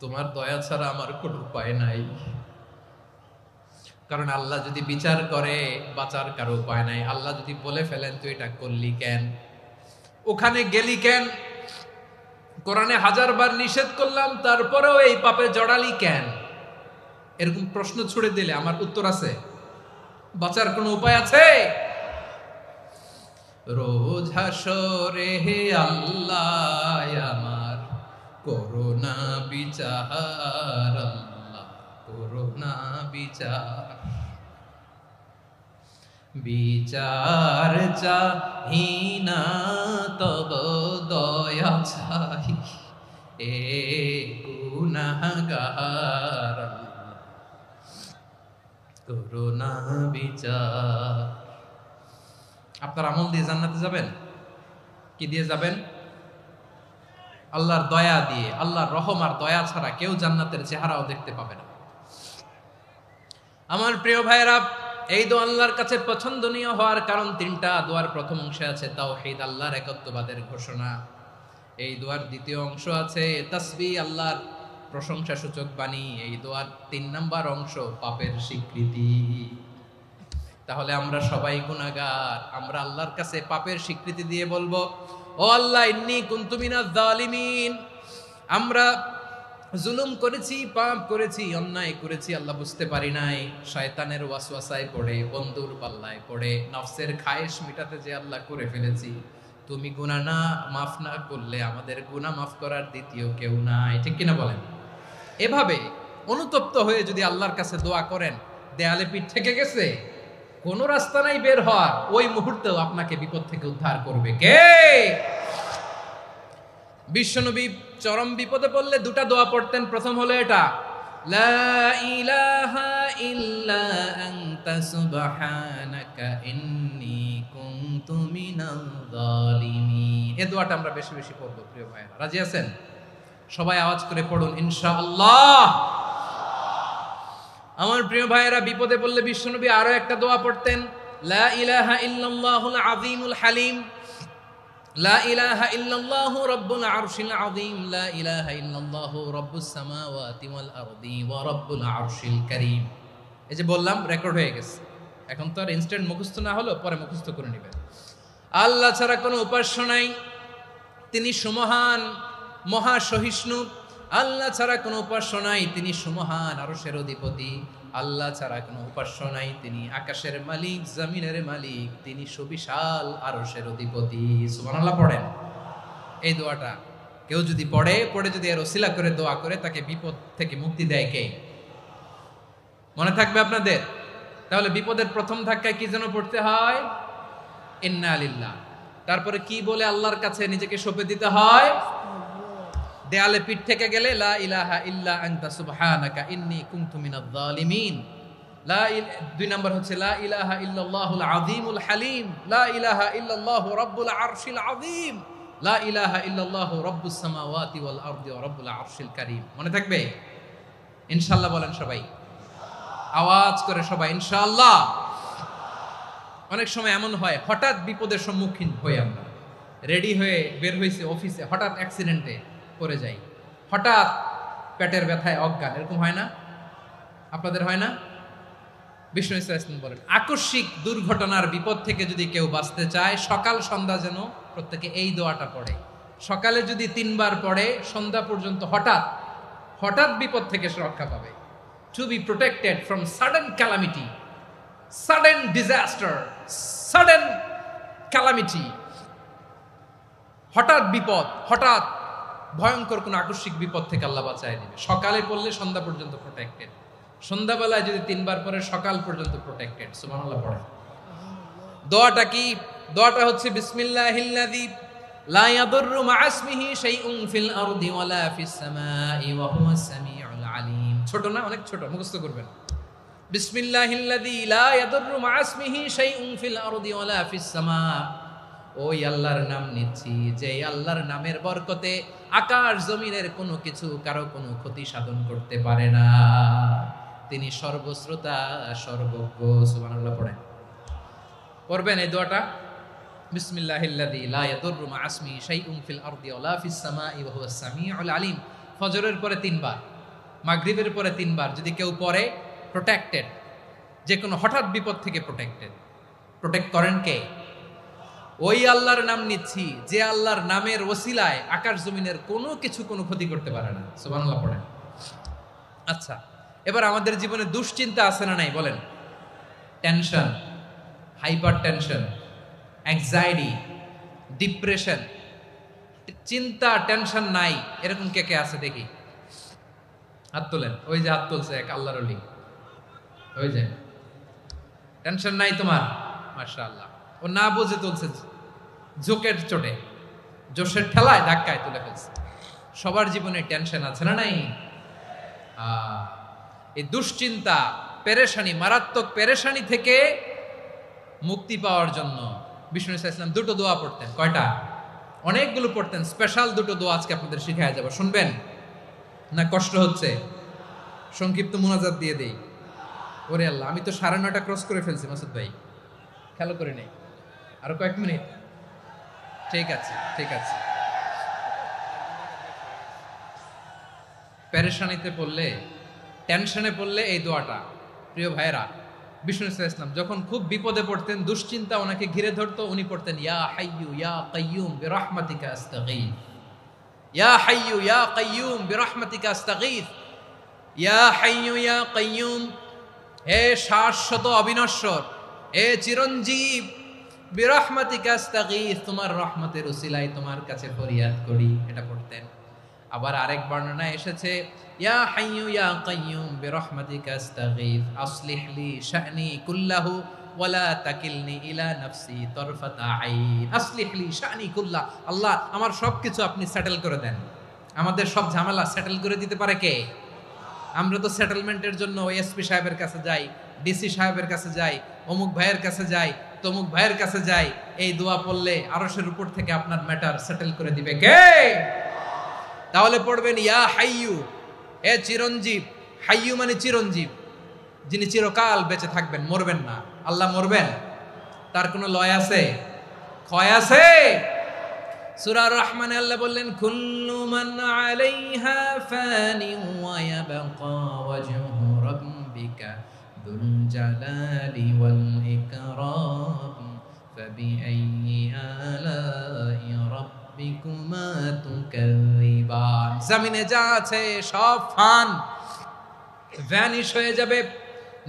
তোমার দয়া ছাড়া আমার কোনো উপায় নাই। কারণ আল্লাহ যদি বিচার করে বাঁচার কারো উপায় নাই। আল্লাহ যদি বলে ফেলেন তুই এটা করলি কেন, ওখানে গেলি কেন, কোরআনে 1000 বার নিষেধ করলাম তারপরেও এই পাপে জড়ালি কেন, এরকম প্রশ্ন ছুড়ে দিলে আমার উত্তর আছে? বাঁচার কোনো উপায় আছে? রোজ হাসরে হে আল্লাহ আমার করোনা বিচার, আল্লাহ করোনা বিচার। বিচার চাহি না তব দয়া চাই, এ গুনাহগার করোনা বিচার। আপনার আমল দিয়ে জান্নাতে যাবেন? কি দিয়ে যাবেন? আল্লাহর দয়া দিয়ে। আল্লাহর রহম আর দয়া ছাড়া কেউ জান্নাতের চেহারাও দেখতে পাবে না। আমার প্রিয় ভাইরা, এই দোয়া আল্লাহর কাছে পছন্দনীয় হওয়ার কারণ 3টা। দোয়ার প্রথম অংশে আছে তাওহীদ, আল্লাহর একত্ববাদের ঘোষণা। এই দোয়ার দ্বিতীয় অংশ আছে তাসবিহ, আল্লাহর প্রশংসা সূচক বাণী। এই দোয়ার 3 নাম্বার অংশ পাপের স্বীকৃতি। তাহলে আমরা সবাই গুনাহগার। আমরা আল্লাহর কাছে পাপের স্বীকৃতি দিয়ে বলবো, ও আল্লাহ ইন্নী কুনতু মিনাজ জালিমিন, আমরা জুলুম করেছি, পাপ করেছি, অন্যায় করেছি, আল্লাহ বুঝতে পারি নাই, শয়তানের ওয়াসওয়াসায় পড়ে, বন্ধুর পাল্লায় পড়ে, নফসের খায়েশ মিটাতে যে আল্লাহ করে ফেলেছি। তুমি গুনাহ না মাফ না করলে আমাদের গুনাহ মাফ করার দ্বিতীয় কেউ নাই, ঠিক কিনা বলেন? এভাবে অনুতপ্ত হয়ে যদি আল্লাহর কাছে দোয়া করেন, দেয়ালে পিঠ থেকে গেছে, কোনো রাস্তা নাই বের হওয়ার, ওই মুহূর্তেও আপনাকে বিপদ থেকে উদ্ধার করবে কে? বিশ্বনবী চরম বিপদে পড়লে দুটা দোয়া পড়তেন। প্রথম হলো এটা, লা ইলাহা ইল্লা আনতা সুবহানাকা ইন্নী কুনতু মিনাল জালিমিন। এই দোয়াটা আমরা বেশি বেশি পড়ব প্রিয় ভাইরা। রাজি আছেন? সবাই আওয়াজ করে পড়ুন ইনশাআল্লাহ। আমার প্রিয় ভাইয়েরা, বিপদে পড়লে বিশ্বনবী আরো একটা দোয়া পড়তেন, লা ইলাহা ইল্লাল্লাহুল আযীমুল হালিম, লা ইলাহা ইল্লাল্লাহু রাব্বুল আরশিল আযীম, লা ইলাহা ইল্লাল্লাহু রাব্বুস সামাওয়াতি ওয়াল আরদি ওয়া রাব্বুল আরশিল কারীম। এই যে বললাম, রেকর্ড হয়ে গেছে, এখন তো আর ইনস্ট্যান্ট মুখস্থ না হলো, পরে মুখস্থ করে নেবেন। আল্লাহ ছাড়া কোনো উপাস্য নাই, তিনি সুমহান, মহা সহিষ্ণু। আল্লাহ ছাড়া কোনো উপাস্য নাই, তিনি সুমহান, আরশের অধিপতি। আল্লাহ ছাড়া কোনো উপাস্য নাই, তিনি আকাশের মালিক, জমিনের মালিক, তিনি সুবিশাল আরশের অধিপতি। সুবহানাল্লাহ পড়েন। এই দোয়াটা কেউ যদি পড়ে যদি এর ওসিলা করে দোয়া করে, তাকে বিপদ থেকে মুক্তি দেয় কে? মনে থাকবে আপনাদের? তাহলে বিপদের প্রথম ধাক্কায় কি যেন পড়তে হয়? ইন্না লিল্লাহ। তারপরে কি বলে আল্লাহর কাছে নিজেকে সঁপে দিতে হয়? দেয়ালে পিঠ থেকে গেলে লা ইলাহা ইল্লা আনতা সুবহানাকা ইন্নী কুনতু মিনাজ জালিমিন। দুই নাম্বার হচ্ছে লা ইলাহা ইল্লাল্লাহুল আযীমুল হালিম, লা ইলাহা ইল্লাল্লাহু রাব্বুল আরশিল আযীম, লা ইলাহা ইল্লাল্লাহু রাব্বুস সামাওয়াতি ওয়াল আরদি ওয়া রাব্বুল আরশিল কারীম। মনে থাকবে? ইনশাআল্লাহ বলেন সবাই, আওয়াজ করে সবাই ইনশাআল্লাহ। অনেক সময় এমন হয়, হঠাৎ বিপদের সম্মুখীন হই আমরা, রেডি হয়ে বের হয়েছে অফিসে, হঠাৎ অ্যাক্সিডেন্টে পড়ে যাই, হঠাৎ পেটের ব্যথায় অজ্ঞান, এরকম হয় না? আপনাদের হয় না? বিষ্ণু ইসলাম বলেন, আকস্মিক দুর্ঘটনার বিপদ থেকে যদি কেউ বাঁচতে চায়, সকাল সন্ধ্যা যেন প্রত্যেকে এই দোয়াটা পড়ে। সকালে যদি 3 বার পড়ে, সন্ধ্যা পর্যন্ত হঠাৎ বিপদ থেকে সে রক্ষা পাবে। To be protected from sudden calamity, sudden disaster, sudden calamity, হঠাৎ বিপদ, হঠাৎ ভয়ঙ্কর কোন আকস্মিক বিপদ থেকে আল্লাহ বাঁচায় দিবে। সকালে পড়লে সন্ধ্যা পর্যন্ত প্রোটেক্টেড, সন্ধ্যাবেলায় যদি 3 বার পরে সকাল পর্যন্ত প্রোটেক্টেড। সুবহানাল্লাহ পড়ে। দোয়াটা কি? দোয়াটা হচ্ছে বিসমিল্লাহিল্লাযী লা ইয়াদুররু মা'a ইসমিহি শাইউন ফিল আরদি ওয়ালা ফিস সামাই ওয়া হুয়াস সামিউল আলিম। ছোট না? অনেক ছোট, মুখস্থ করবেন। বিসমিল্লাহিল্লাযী লা ইয়াদুররু মা'a ইসমিহি শাইউন ফিল আরদি ওয়ালা ফিস সামা। ওই আল্লাহর নাম নিচ্ছি, যে আল্লাহর নামের বরকতে আকাশ জমিনের কোনো কিছু কারো কোনো ক্ষতি সাধন করতে পারে না। তিনি সর্বশ্রোতা, সর্বজ্ঞ। সুবহানাল্লাহ পড়েন। পড়বেন এই দোয়াটা, বিসমিল্লাহিল্লাযী লা ইয়াদুররু মা'a ইসমিহি শাইউন ফিল আরদি ওয়ালা ফিস সামাই ওয়া হুয়াস সামিউল আলিম। ফজরের পরে 3 বার, মাগরিবের পরে 3 বার যদি কেউ পড়ে, প্রোটেক্টেড, যে কোনো হঠাৎ বিপদ থেকে প্রোটেক্টেড। প্রোটেক্ট করেন কে? ওই আল্লাহর নাম নিচ্ছি, যে আল্লাহর নামের ওসিলায় আকাশ জমিনের কোনো কিছু কোনো ক্ষতি করতে পারে না। সুবহানাল্লাহ পড়েন। আচ্ছা, এবার আমাদের জীবনে দুশ্চিন্তা আছে না নাই বলেন? Tension, hyper tension, anxiety, depression, চিন্তা, টেনশন নাই, এরকম কে কে আছে দেখি? হাত তোলেন। ওই যে হাত তুলছে এক আল্লাহর ওলি, ওই যে। টেনশন নাই তোমার? মাশাআল্লাহ। ও না বুঝে তুলছে, জোকের চোটে, জোশের ঠেলায় ধাক্কায় তুলে ফেলছে। সবার জীবনে টেনশন আছে না নাই? এই দুশ্চিন্তা, পেরেশানি, মারাত্মক পেরেশানি থেকে মুক্তি পাওয়ার জন্য বিষ্ণু ইসলাম 2টো দোয়া পড়তেন। কয়টা? অনেকগুলো পড়তেন। স্পেশাল 2টো দোয়া আজকে আপনাদের শিখায়া যাব, শুনবেন না? কষ্ট হচ্ছে? সংক্ষিপ্ত মুনাজাত দিয়ে দেই। ওরে আল্লাহ, আমি তো 9:30 ক্রস করে ফেলছি মাসুদ ভাই, খেয়াল করে নেই। আরো কয়েক মিনিট? ঠিক আছে, ঠিক আছে। পেরেশানিতে পড়লে, টেনশনে পড়লে এই দোয়াটা, প্রিয় ভাইরা, বিষ্ণু ইসলাম যখন খুব বিপদে পড়তেন, দুশ্চিন্তা ওনাকে ঘিরে ধরতো, উনি পড়তেন ইয়া হাইয়ু ইয়া কাইয়ুম বিরহমাতিকা আস্তাগীথ, ইয়া হাইয়ু ইয়া কাইয়ুম বিরহমাতিকা আস্তাগীথ, ইয়া হাইয়ু ইয়া কাইয়ুম, হে শাশ্বত অবিনশ্বর, হে চিরঞ্জীব, বিরহমাতিকা আস্তাগীথ, তোমার রহমতের উসিলায় তোমার কাছে ফরিয়াদ করি। এটা পড়তেন। আবার আরেক বর্ণনায় এসেছে ইয়া হাইয়ু ইয়া কাইয়ুম বিরহমাতিকা আস্তাগীথ আসলিহ লি শা'নি কুল্লাহু ওয়ালা তাকিলনি ইলা নাফসি তরফাতা আইন। আসলিহ লি শা'নি কুল্লাহ, আল্লাহ আমার সবকিছু আপনি সেটেল করে দেন। আমাদের সব ঝামেলা সেটেল করে দিতে পারে কে? আমরা তো সেটেলমেন্টের জন্য এসপি সাহেবের কাছে যাই, ডিসি সাহেবের কাছে যাই, অমুক ভাইয়ের কাছে যাই, তমুক ভাইয়ের কাছে যাই। এই দোয়া পড়লে আরশের উপর থেকে আপনার ম্যাটার সেটেল করে দিবে কে? তাহলে পড়বেন ইয়া হাইয়ু, হে চিরঞ্জীব। হাইয়ু মানে চিরঞ্জীব, যিনি চিরকাল বেঁচে থাকবেন, মরবেন না। আল্লাহ মরবেন? তার কোনো লয় আছে? ক্ষয় আছে? সূরা রহমানে আল্লাহ বললেন কুল্লু মান আলাইহা ফানি ওয়া ইয়াবকা ওয়াজহু রাব্বিকা যুল জালালি ওয়াল ইকরাম ফাবিআইয়ি আলাই রাব্বিকুমা তুকাযিবান। জমিনে যা আছে সব ফান, ভ্যানিশ হয়ে যাবে,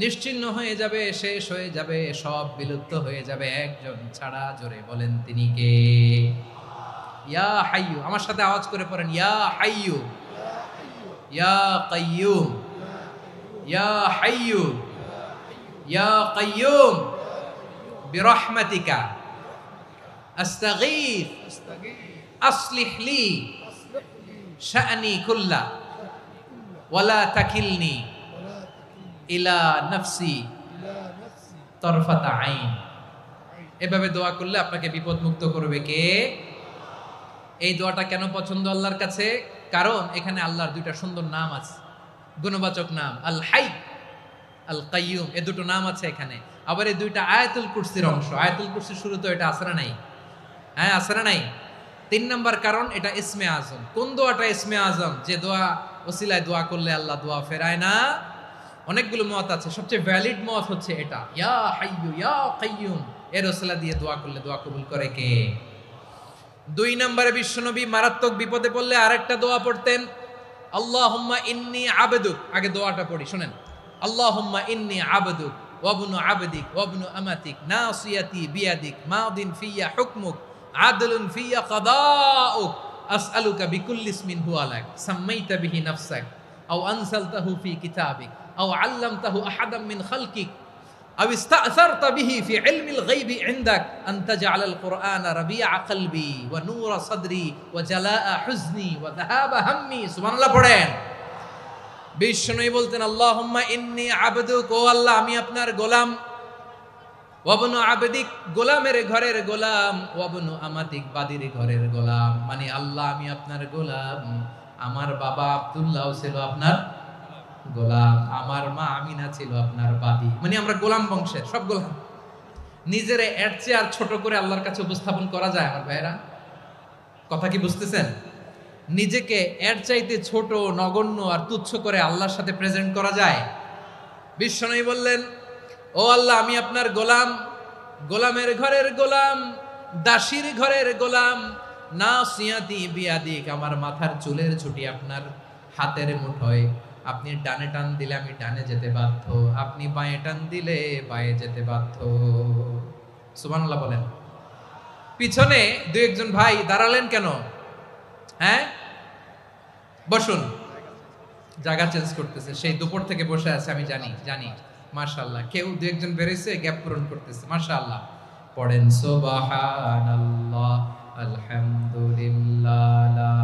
নিশ্চিহ্ন হয়ে যাবে, শেষ হয়ে যাবে, সব বিলুপ্ত হয়ে যাবে, একজন ছাড়া। জোরে বলেন তিনি কে? ইয়া হাইয়ু, আমার সাথে আওয়াজ করে পড়েন ইয়া হাইয়ু ইয়া কাইয়ুম ইয়া হাইয়ু ইয়া কাইয়ুম বিরহমাতিকা আস্তাগীথ আসলিহ লি শা'নি কুল্লা ওয়ালা তাকিলনি ইলা নাফসি তরফাতা আইন। এভাবে দোয়া করলে আপনাকে বিপদ মুক্ত করবে কে? এই দোয়াটা কেন পছন্দ আল্লাহর কাছে? কারণ এখানে আল্লাহর দুইটা সুন্দর নাম আছে, গুণবাচক নাম, আল হাই, আল কাইয়ুম, এই দুটো নাম আছে এখানে। আবার এই দুইটা আয়াতুল কুরসির অংশ। আয়াতুল কুরসির শুরু তো এটা আছে না নাই? হ্যাঁ, আছে না নাই? 3 নাম্বার কারণ এটা ইসমে আজম। কোন দোয়াটা ইসমে আজম? যে দোয়া ওসিলায় দোয়া করলে আল্লাহ দোয়া ফেরায় না। অনেকগুলো মত আছে, সবচেয়ে ভ্যালিড মত হচ্ছে এটা, ইয়া হাইয়ু ইয়া কাইয়ুম, এর ওসিলা দিয়ে দোয়া করলে দোয়া কবুল করে কে? 2 নম্বরে বিশ্বনবী মারাত্মক বিপদে পড়লে আরেকটা দোয়া পড়তেন, আল্লাহুম্মা ইন্নী আবদুক। আগে দোয়াটা পড়ি, শুনেন। আল্লাহুম্মা ইন্নী আবদুক ওয়া ইবনু আবদিক ওয়া ইবনু আমাতিক নাসিয়াতি বিয়াদিক মাদিন ফিয়া হুকমুক আদলুন ফিয়া কাদাউক আসআলুকা বিকুল্লি ইসমিন হুয়া লাক সাম্মাইতা বিহি নাফসাক আও আনসালতাহু ফি কিতাবিক আও আল্লামতাহু আহাদাম মিন খালকিক أو استأثرت به في علم الغيب عندك أن تجعل القرآن ربيع قلبي ونور صدري وجلاء حزني وذهاب همي। سبحان الله পড়েন। বিশ্বনবী বলতেন আল্লাহুম্মা ইন্নী আবদুক, ও আল্লাহ আমি আপনার গোলাম, ওয়াবনু আবদিক, গোলামের ঘরের গোলাম, ওয়াবনু আমাতিক, বাদির ঘরের গোলাম। মানে আল্লাহ আমি আপনার গোলাম, আমার বাবা আব্দুল্লাহ ছিল আপনার গোলাম, আমার মা আমিনা ছিল আপনার বাদী। মানে আমরা গোলাম বংশের, সব গোলাম। নিজেরে এর চেয়ে আর ছোট করে আল্লাহর কাছে উপস্থাপন করা যায় আমার ভাইয়েরা? কথা কি বুঝতেছেন? নিজেকে এর চাইতে ছোট, নগণ্য আর তুচ্ছ করে আল্লাহর সাথে প্রেজেন্ট করা যায়? বিশ্বনবী বললেন ও আল্লাহ আমি আপনার গোলাম, গোলামের ঘরের গোলাম, দাসীর ঘরের গোলাম, নাসিয়াতি বিয়াদিক, আমার মাথার চুলের ছুটি আপনার হাতের মুঠোয়। আপনি ডানে টান দিলে আমি ডানে যেতে বাধ্য, আপনি বাঁয়ে টান দিলে বাঁয়ে যেতে বাধ্য। সুবহানাল্লাহ বলেন। পিছনে 2-1 ভাই দাঁড়ালেন কেন? হ্যাঁ, বসুন। জায়গা চেঞ্জ করতেছে, সেই দুপুর থেকে বসে আছে আমি জানি। মাশাআল্লাহ, কেউ 2-1 বেরিয়েছে, গ্যাপ পূরণ করতেছে। মাশাআল্লাহ। পড়েন সুবহানাল্লাহ আলহামদুলিল্লাহ লা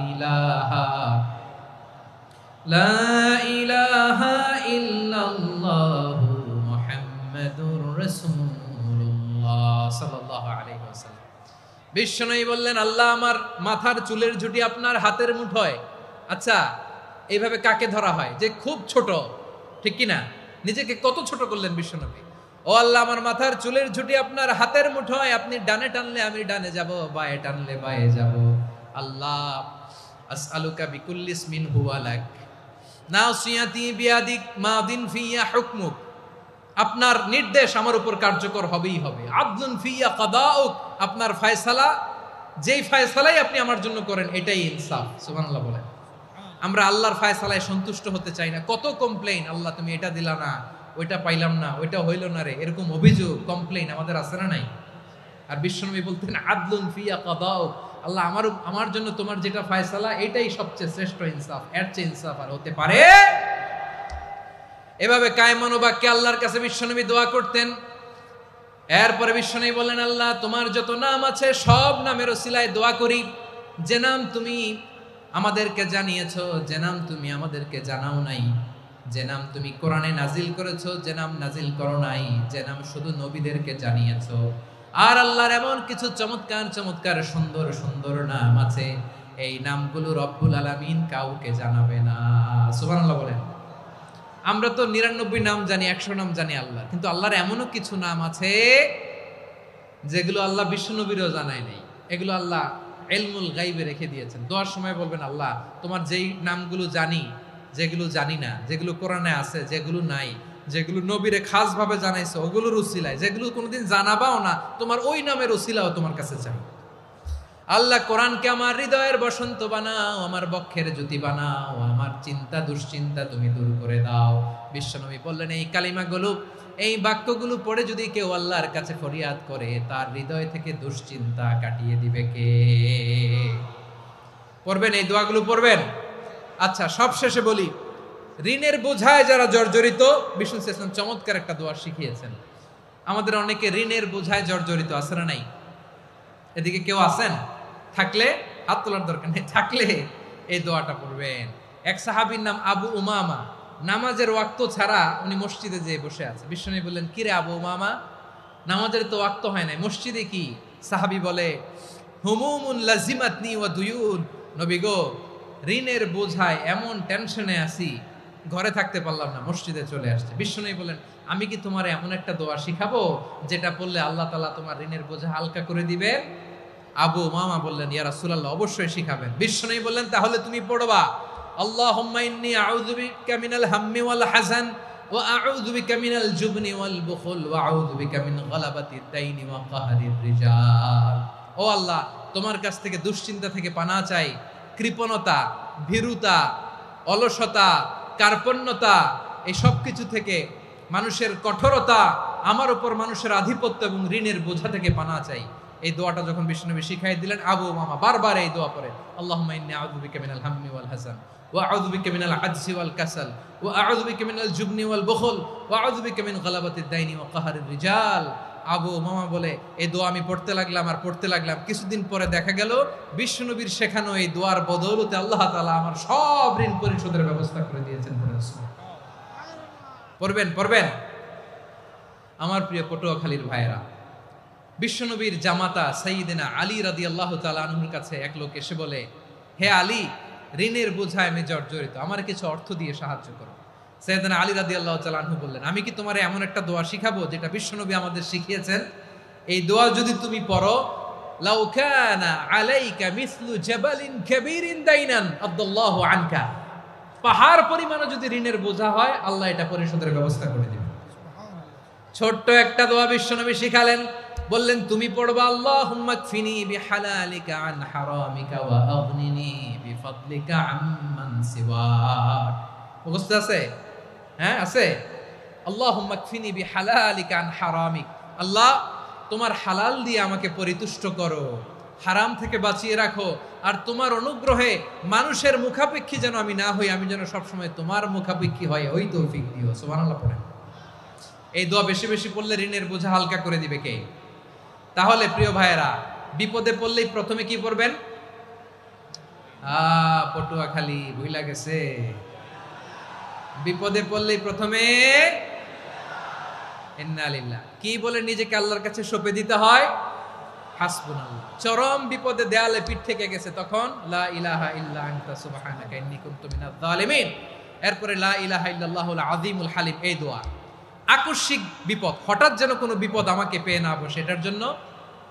ইলাহা লা ইলাহা ইল্লাল্লাহু মুহাম্মাদুর রাসূলুল্লাহ সাল্লাল্লাহু আলাইহি ওয়াসাল্লাম। বিশ্বনবী বললেন আল্লাহ আমার মাথার চুলের ঝুঁটি আপনার হাতের মুঠোয়। আচ্ছা, এইভাবে কাকে ধরা হয়? যে খুব ছোট, ঠিক কি না? নিজেকে কত ছোট করলেন বিশ্বনবী। ও আল্লাহ আমার মাথার চুলের ঝুঁটি আপনার হাতের মুঠোয়, আপনি ডানে টানলে আমি ডানে যাব, বাঁয়ে টানলে বাঁয়ে যাব। আল্লাহ আসআলুকা বিকুল্লি ইসমিন হুয়া লাক নাসিয়াতি বিয়াদিক মাদিন ফিয়া হুকমুক, আপনার নির্দেশ আমার উপর কার্যকর হবেই হবে। আদলুন ফিয়া কাদাউক, আপনার ফয়সালা যেই ফায়সালাই আপনি আমার জন্য করেন এটাই ইনসাফ। সুবহানাল্লাহ বলেন। আমরা আল্লাহর ফায়সালায় সন্তুষ্ট হতে চাই না। কত কমপ্লেইন, আল্লাহ তুমি এটা দিলা না, ওইটা পাইলাম না, ওইটা হইল না রে, এরকম অভিযোগ কমপ্লেইন আমাদের আছে না নাই? আর বিশ্বনবী বলতেন আদলুন ফিয়া কাদাউ, আল্লাহ আমার জন্য তোমার যেটা ফায়সালা এটাই সবচেয়ে শ্রেষ্ঠ ইনসাফ, এর চেয়ে ইনসাফ আর হতে পারে? এভাবে কায়মান বাক্যে আল্লাহর কাছে বিশ্বনবী দোয়া করতেন। এরপরে বিশ্বনবী বললেন, আল্লাহ তোমার যত নাম আছে সব নামের ওসিলায় দোয়া করি, যে নাম তুমি আমাদেরকে জানিয়েছো, যে নাম তুমি আমাদেরকে জানাও নাই, যে নাম তুমি কোরআনে নাজিল করেছো, যে নাম নাজিল করো নাই, যে নাম শুধু নবীদেরকে জানিয়েছো। আর আল্লাহর এমন কিছু চমৎকার চমৎকার সুন্দর সুন্দর নাম আছে, এই নামগুলো রব্বুল আলামিন কাউকে জানাবে না। সুবহানাল্লাহ বলেন। আমরা তো 99 নাম জানি, 100 নাম জানি আল্লাহ, কিন্তু আল্লাহর এমনও কিছু নাম আছে যেগুলো আল্লাহ বিশ্বনবীরও জানায় নাই। এগুলো আল্লাহ ইলমুল গায়বে রেখে দিয়েছেন। দোয়ার সময় বলবেন, আল্লাহ তোমার যেই নামগুলো জানি, যেগুলো জানি না, যেগুলো কোরআনে আছে, যেগুলো নাই, যেগুলো নবীরে খাস ভাবে জানাইছো ওগুলোর উসিলায়, যেগুলো কোনোদিন জানাবাও না তোমার ওই নামের উসিলাও তোমার কাছে চাই। আল্লাহ কোরআনকে আমার হৃদয়ের বসন্ত বানাও, আমার বক্ষের জ্যোতি বানাও, আমার চিন্তা দুশ্চিন্তা তুমি দূর করে দাও। বিশ্বনবী বললেন, এই কালিমাগুলো, এই বাক্যগুলো পড়ে যদি কেউ আল্লাহর কাছে ফরিয়াদ করে, তার হৃদয় থেকে দুশ্চিন্তা কাটিয়ে দিবে কে? পড়বেন, এই দোয়াগুলো পড়বেন। আচ্ছা, সব শেষে বলি, ঋণের বোঝায় যারা জর্জরিত, বিষ্ণু ইসলাম চমৎকার একটা দোয়া শিখিয়েছেন। আমাদের অনেকে ঋণের বোঝায় জর্জরিত, আছে না নাই? এদিকে কেউ আছেন? থাকলে হাত তোলার দরকার নেই, থাকলে এই দোয়াটা পড়বেন। এক সাহাবীর নাম আবু উমামা, নামাজের ওয়াক্ত ছাড়া উনি মসজিদে যেয়ে বসে আছে। বিশ্বনবী বললেন, কি রে আবু উমামা, নামাজের তো ওয়াক্ত হয় নাই, মসজিদে কি? সাহাবী বলে, হুমুমুন লাজিমাতনি ওয়া দুয়ুন, নবী গো ঋণের বোঝায় এমন টেনশনে আছি, ঘরে থাকতে পারলাম না, মসজিদে চলে আসছে। বিশ্বনবী বলেন, আমি কি তোমার এমন একটা দোয়া শিখাবো যেটা পড়লে আল্লাহ তাআলা তোমার ঋণের বোঝা হালকা করে দিবে? আবু উমামা বললেন, ইয়া রাসূলুল্লাহ, অবশ্যই শিখাবেন। বিশ্বনবী বললেন, তাহলে তুমি পড়বা, আল্লাহুম্মা ইন্নী আউযু বিকা মিনাল হাম্মি ওয়াল হাযান ওয়া আউযু বিকা মিনাল জুবনি ওয়াল বুখল ওয়া আউযু বিকা মিন গালাবাতিদ দাইনি ওয়া কাহরির রিজাল। ও আল্লাহ, তোমার কাছ থেকে দুশ্চিন্তা থেকে পানাহ চাই, কৃপণতা, ভীরুতা, অলসতা, কার্পণ্যতা, এই সব কিছু থেকে, মানুষের কঠোরতা, আমার উপর মানুষের আধিপত্য এবং ঋণের বোঝা থেকে পানাহ চাই। এই দোয়াটা যখন বিশ্বনবী শিখাই দিলেন, আবু উমামা বারবার এই দোয়া পড়ে, আল্লাহুম্মা ইন্নী আউযু বিকা মিনাল হাম্মি ওয়াল হাযান ওয়া আউযু বিকা মিনাল আজজি ওয়াল কাসাল ওয়া আউযু বিকা মিনাল জুবনি ওয়াল বুখল ওয়া আউযু বিকা মিন গালাবাতিদ দাইনি ওয়া কাহরির রিজাল। আবু উমামা বলে, এই দোয়া আমি পড়তে লাগলাম আর পড়তে লাগলাম, কিছুদিন পরে দেখা গেল বিশ্বনবীর শেখানো এই দোয়ার বদৌলতে আল্লাহ তাআলা আমার সব ঋণ পরিশোধের ব্যবস্থা করে দিয়েছেন। পড়বেন পড়বেন। আমার প্রিয় পটুয়াখালীর ভাইয়েরা, বিশ্বনবীর জামাতা সাইয়্যিদিনা আলী রাদিয়াল্লাহু তাআলা আনহুর কাছে এক লোক এসে বলে, হে আলী, ঋণের বোঝায় আমি জর্জরিত, আমার কিছু অর্থ দিয়ে সাহায্য করো। সাইয়্যিদিনা আলী রাদিয়াল্লাহু তাআলা আনহু বললেন, আমি কি তোমারে এমন একটা দোয়া শিখাবো যেটা বিশ্বনবী আমাদের শিখিয়েছেন? এই দোয়া যদি তুমি পড়ো, লাউ কানা আলাইকা মিসলু জাবালিন কাবীরিন দাইনান আদাল্লাহু আনকা, পাহাড় পরিমাণে যদি ঋণের বোঝা হয়, আল্লাহ এটা পরিশোধের ব্যবস্থা করে দিবেন। ছোট্ট একটা দোয়া বিশ্বনবী শিখালেন, বললেন তুমি পড়বা, আল্লাহুম্মা কফিনি বিহালালিকা আন হারামিকা ওয়া আগনিনি বিফাদলিকা আম্মান সিওয়াক। মুখস্থ আছে? হ্যাঁ আছে। আল্লাহুম্মা কফিনি বিহালালিকা আন হারামিক, আল্লাহ তোমার হালাল দিয়ে আমাকে পরিতুষ্ট করো, হারাম থেকে বাঁচিয়ে রাখো, আর তোমার অনুগ্রহে মানুষের মুখাপেক্ষী যেন আমি না হই, আমি যেন সবসময় তোমার মুখাপেক্ষী হয়, ওই তৌফিক দিও। সুবহানাল্লাহ পড়েন। এই দোয়া বেশি বেশি পড়লে ঋণের বোঝা হালকা করে দিবে কে? তাহলে প্রিয় ভাইয়েরা, বিপদে পড়লেই প্রথমে কি পড়বেন? পটুয়াখালী ভুইলা গেছে, বিপদে পড়লেই প্রথমে ইন্না লিল্লাহ কি বলে নিজেকে আল্লাহর কাছে সঁপে দিতে হয়? হাসবুনাল্লাহ। চরম বিপদে দেয়ালে পিঠ থেকে গেছে, তখন লা ইলাহা ইল্লা আনতা সুবহানাকা ইন্নী কুনতু মিনাজ জালিমিন। এরপরে লা ইলাহা ইল্লাল্লাহুল আযীমুল হালিম, এই দোয়া। আকস্মিক বিপদ, হঠাৎ যেন কোনো বিপদ আমাকে পেয়ে না বসে, এটার জন্য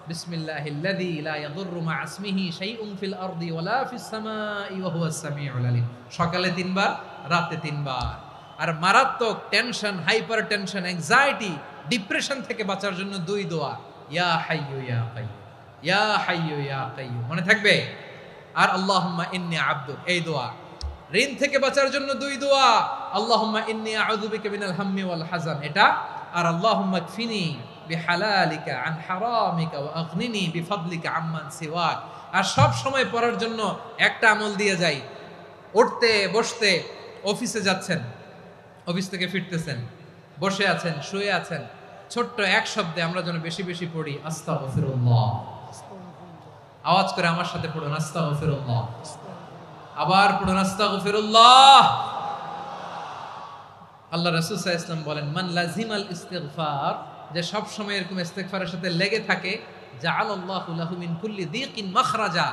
বিসমিল্লাহিল্লাযী লা ইয়াদুররু মা ইসমিহি শাইউন ফিল আরদি ওয়ালা ফিস সামাই ওয়া হুয়াস সামিউল আলীম। সকালে 3 বার, রাতে 3 বার। আর মারাত্মক tension, hyper tension, anxiety, depression থেকে বাঁচার জন্য 2 দোয়া, ইয়া হাইয়্যু ইয়া কাইয়্যুম, ইয়া হাইয়ু ইয়া কাইয়ুম, মনে থাকবে? আর আল্লাহুম্মা ইন্নী আবদুক, এই দোয়া। ঋণ থেকে বাঁচার জন্য দুই দোয়া, আল্লাহুম্মা ইন্নী আউযু বিকা মিনাল হাম্মি ওয়াল হাযান, এটা। আর আল্লাহুম্মা কফিনি বিহালালিকা আন হারামিকা ওয়া আগনিনি বিফাদলিকা আম্মান সিওয়াক। আর সব সময় পড়ার জন্য একটা আমল দিয়ে যাই, উঠতে বসতে, অফিসে যাচ্ছেন, অফিস থেকে ফিরতেছেন, বসে আছেন, শুয়ে আছেন, ছোট্ট এক শব্দে আমরা যেন বেশি বেশি পড়ি আস্তাগফিরুল্লাহ। আওয়াজ করে আমার সাথে পড়ুন আস্তাগফিরুল্লাহ, আবার পড়ুন আস্তাগফিরুল্লাহ। আল্লাহ রাসূল সাল্লাল্লাহু আলাইহি ওয়াসাল্লাম বলেন, মান লাজিমাল ইস্তিগফার, যে সব সময় এরকম ইস্তিগফারের সাথে লেগে থাকে, জাআলাল্লাহু লাহু মিন কুল্লি যিকিন মাখরাজা,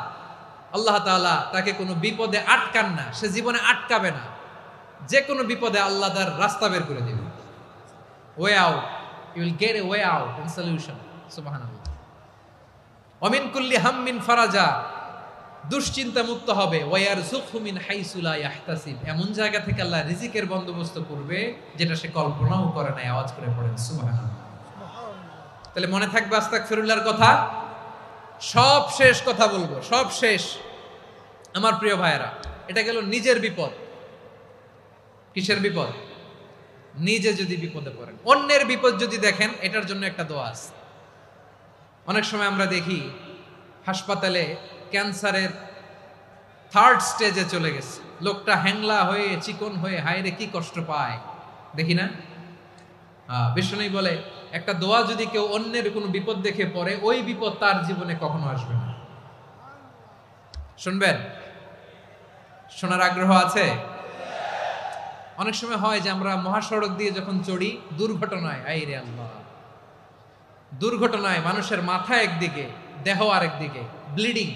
আল্লাহ তাআলা তাকে কোনো বিপদে আটকান না, সে জীবনে আটকাবে না, যে কোনো বিপদে আল্লাহ তার রাস্তা বের করে দিবেন। Way out, you will get a way out and solution. সুবহানাল্লাহ। ওয়া মিন কুল্লি হাম্মিন ফারাজা, দুশ্চিন্তা মুক্ত হবে। ওয়া ইয়ারযুকহু মিন হাইসু লা ইয়াহতাসিব, এমন জায়গা থেকে আল্লাহ রিজিকের বন্দোবস্ত করবে যেটা সে কল্পনাও করে না। আওয়াজ করে পড়েন সুবহানাল্লাহ। তাহলে মনে থাকবে আস্তাগফিরুল্লাহর কথা। সব শেষ কথা বলবো, সব শেষ আমার প্রিয় ভাইয়েরা। এটা গেল নিজের বিপদ। কিসের বিপদ? নিজে যদি বিপদে পড়েন। অন্যের বিপদ যদি দেখেন, এটার জন্য একটা দোয়া আছে। অনেক সময় আমরা দেখি হাসপাতালে ক্যান্সারের 3rd স্টেজে চলে গেছে, লোকটা হ্যাংলা হয়ে চিকন হয়ে হায়রে কি কষ্ট পায়, দেখি না? বিষ্ণু বলে একটা দোয়া যদি কেউ অন্যের কোনো বিপদ দেখে পড়ে, ওই বিপদ তার জীবনে কখনো আসবে না। শুনবেন? শোনার আগ্রহ আছে? অনেক সময় হয় যে আমরা মহাসড়ক দিয়ে যখন চড়ি, দুর্ঘটনায়, আইরে আল্লাহ, দুর্ঘটনায় মানুষের মাথা একদিকে, দেহ আরেকদিকে, ব্লিডিং,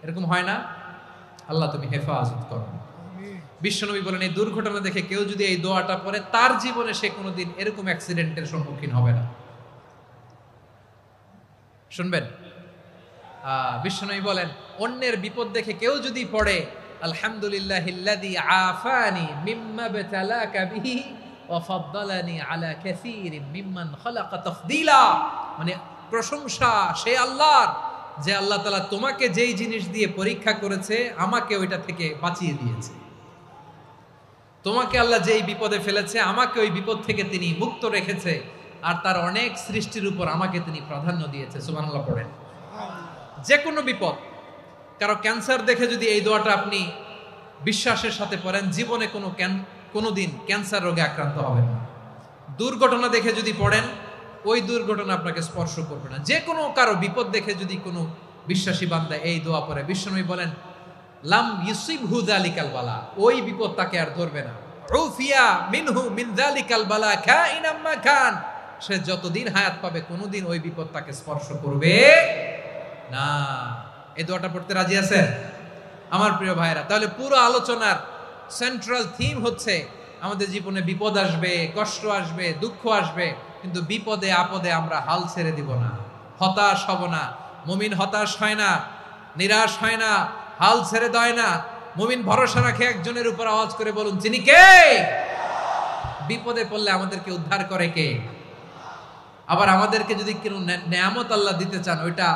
এরকম হয় না? আল্লাহ তুমি হেফাজত করো। বিশ্বনবী বলেন, এই দুর্ঘটনা দেখে কেউ যদি এই দোয়াটা পড়ে, তার জীবনে সে কোনোদিন এরকম অ্যাক্সিডেন্টের সম্মুখীন হবে না। শুনবেন? বিশ্বনবী বলেন, অন্যের বিপদ দেখে কেউ যদি পড়ে, আলহামদুলিল্লাহিল্লাযী আফানি মিম্মা বতালাকা বিহি ওয়া ফাদ্দালানি আলা কাসীরিম মিম্মান খালাকা তাফদীলা, মানে প্রশংসা সে আল্লাহর, যে আল্লাহ তাআলা তোমাকে যেই জিনিস দিয়ে পরীক্ষা করেছে, আমাকে ওইটা থেকে বাঁচিয়ে দিয়েছে। তোমাকে আল্লাহ যেই বিপদে ফেলেছে, আমাকে ওই বিপদ থেকে তিনি মুক্ত রেখেছে, আর তার অনেক সৃষ্টির উপর আমাকে তিনি প্রাধান্য দিয়েছে। সুবহানাল্লাহ পড়েন। যে কোনো বিপদ, কারো ক্যান্সার দেখে যদি এই দোয়াটা আপনি বিশ্বাসের সাথে পড়েন, জীবনে কোনোদিন ক্যান্সার রোগে আক্রান্ত হবেন না। দুর্ঘটনা দেখে যদি পড়েন, ওই দুর্ঘটনা আপনাকে স্পর্শ করবে না। যে কোনো কারো বিপদ দেখে যদি কোনো বিশ্বাসী বান্দা এই দোয়া পড়ে, বিশ্বনবী বলেন, লাম ইউসিবহু যালিকাল বালা, ওই বিপদ তাকে আর ধরবে না। উফিয়া মিনহু মিন যালিকাল বালা কাইনাম মা কান, সে যতদিন হায়াত পাবে কোনোদিন ওই বিপদ তাকে স্পর্শ করবে না। এই দোয়াটা পড়তে রাজি আছেন আমার প্রিয় ভাইরা? তাহলে পুরো আলোচনার সেন্ট্রাল থিম হচ্ছে, আমাদের জীবনে বিপদ আসবে, কষ্ট আসবে, দুঃখ আসবে, কিন্তু বিপদে আপদে আমরা হাল ছেড়ে দিব না, হতাশ হব না। মুমিন হতাশ হয় না, নিরাশ হয় না, হাল ছেড়ে দেয় না। মুমিন ভরসা রাখে একজনের উপর। আওয়াজ করে বলুন, যিনি কে? বিপদে পড়লে আমাদেরকে উদ্ধার করে কে? আবার আমাদেরকে যদি কোনো নেয়ামত আল্লাহ দিতে চান, ওইটা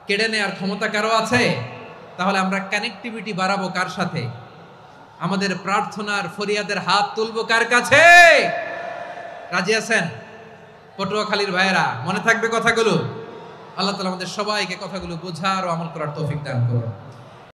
কেড়ে নেওয়ার ক্ষমতা কারো আছে? তাহলে আমরা কানেক্টিভিটি বাড়াবো কার সাথে? আমাদের প্রার্থনার ফরিয়াদের হাত তুলবো কার কাছে? রাজি আছেন? পটুয়াখালীর ভাইয়েরা, মনে থাকবে কথাগুলো? আল্লাহ তাআলা আমাদের সবাইকে কথাগুলো বোঝার ও আমল করার তৌফিক দান করুন।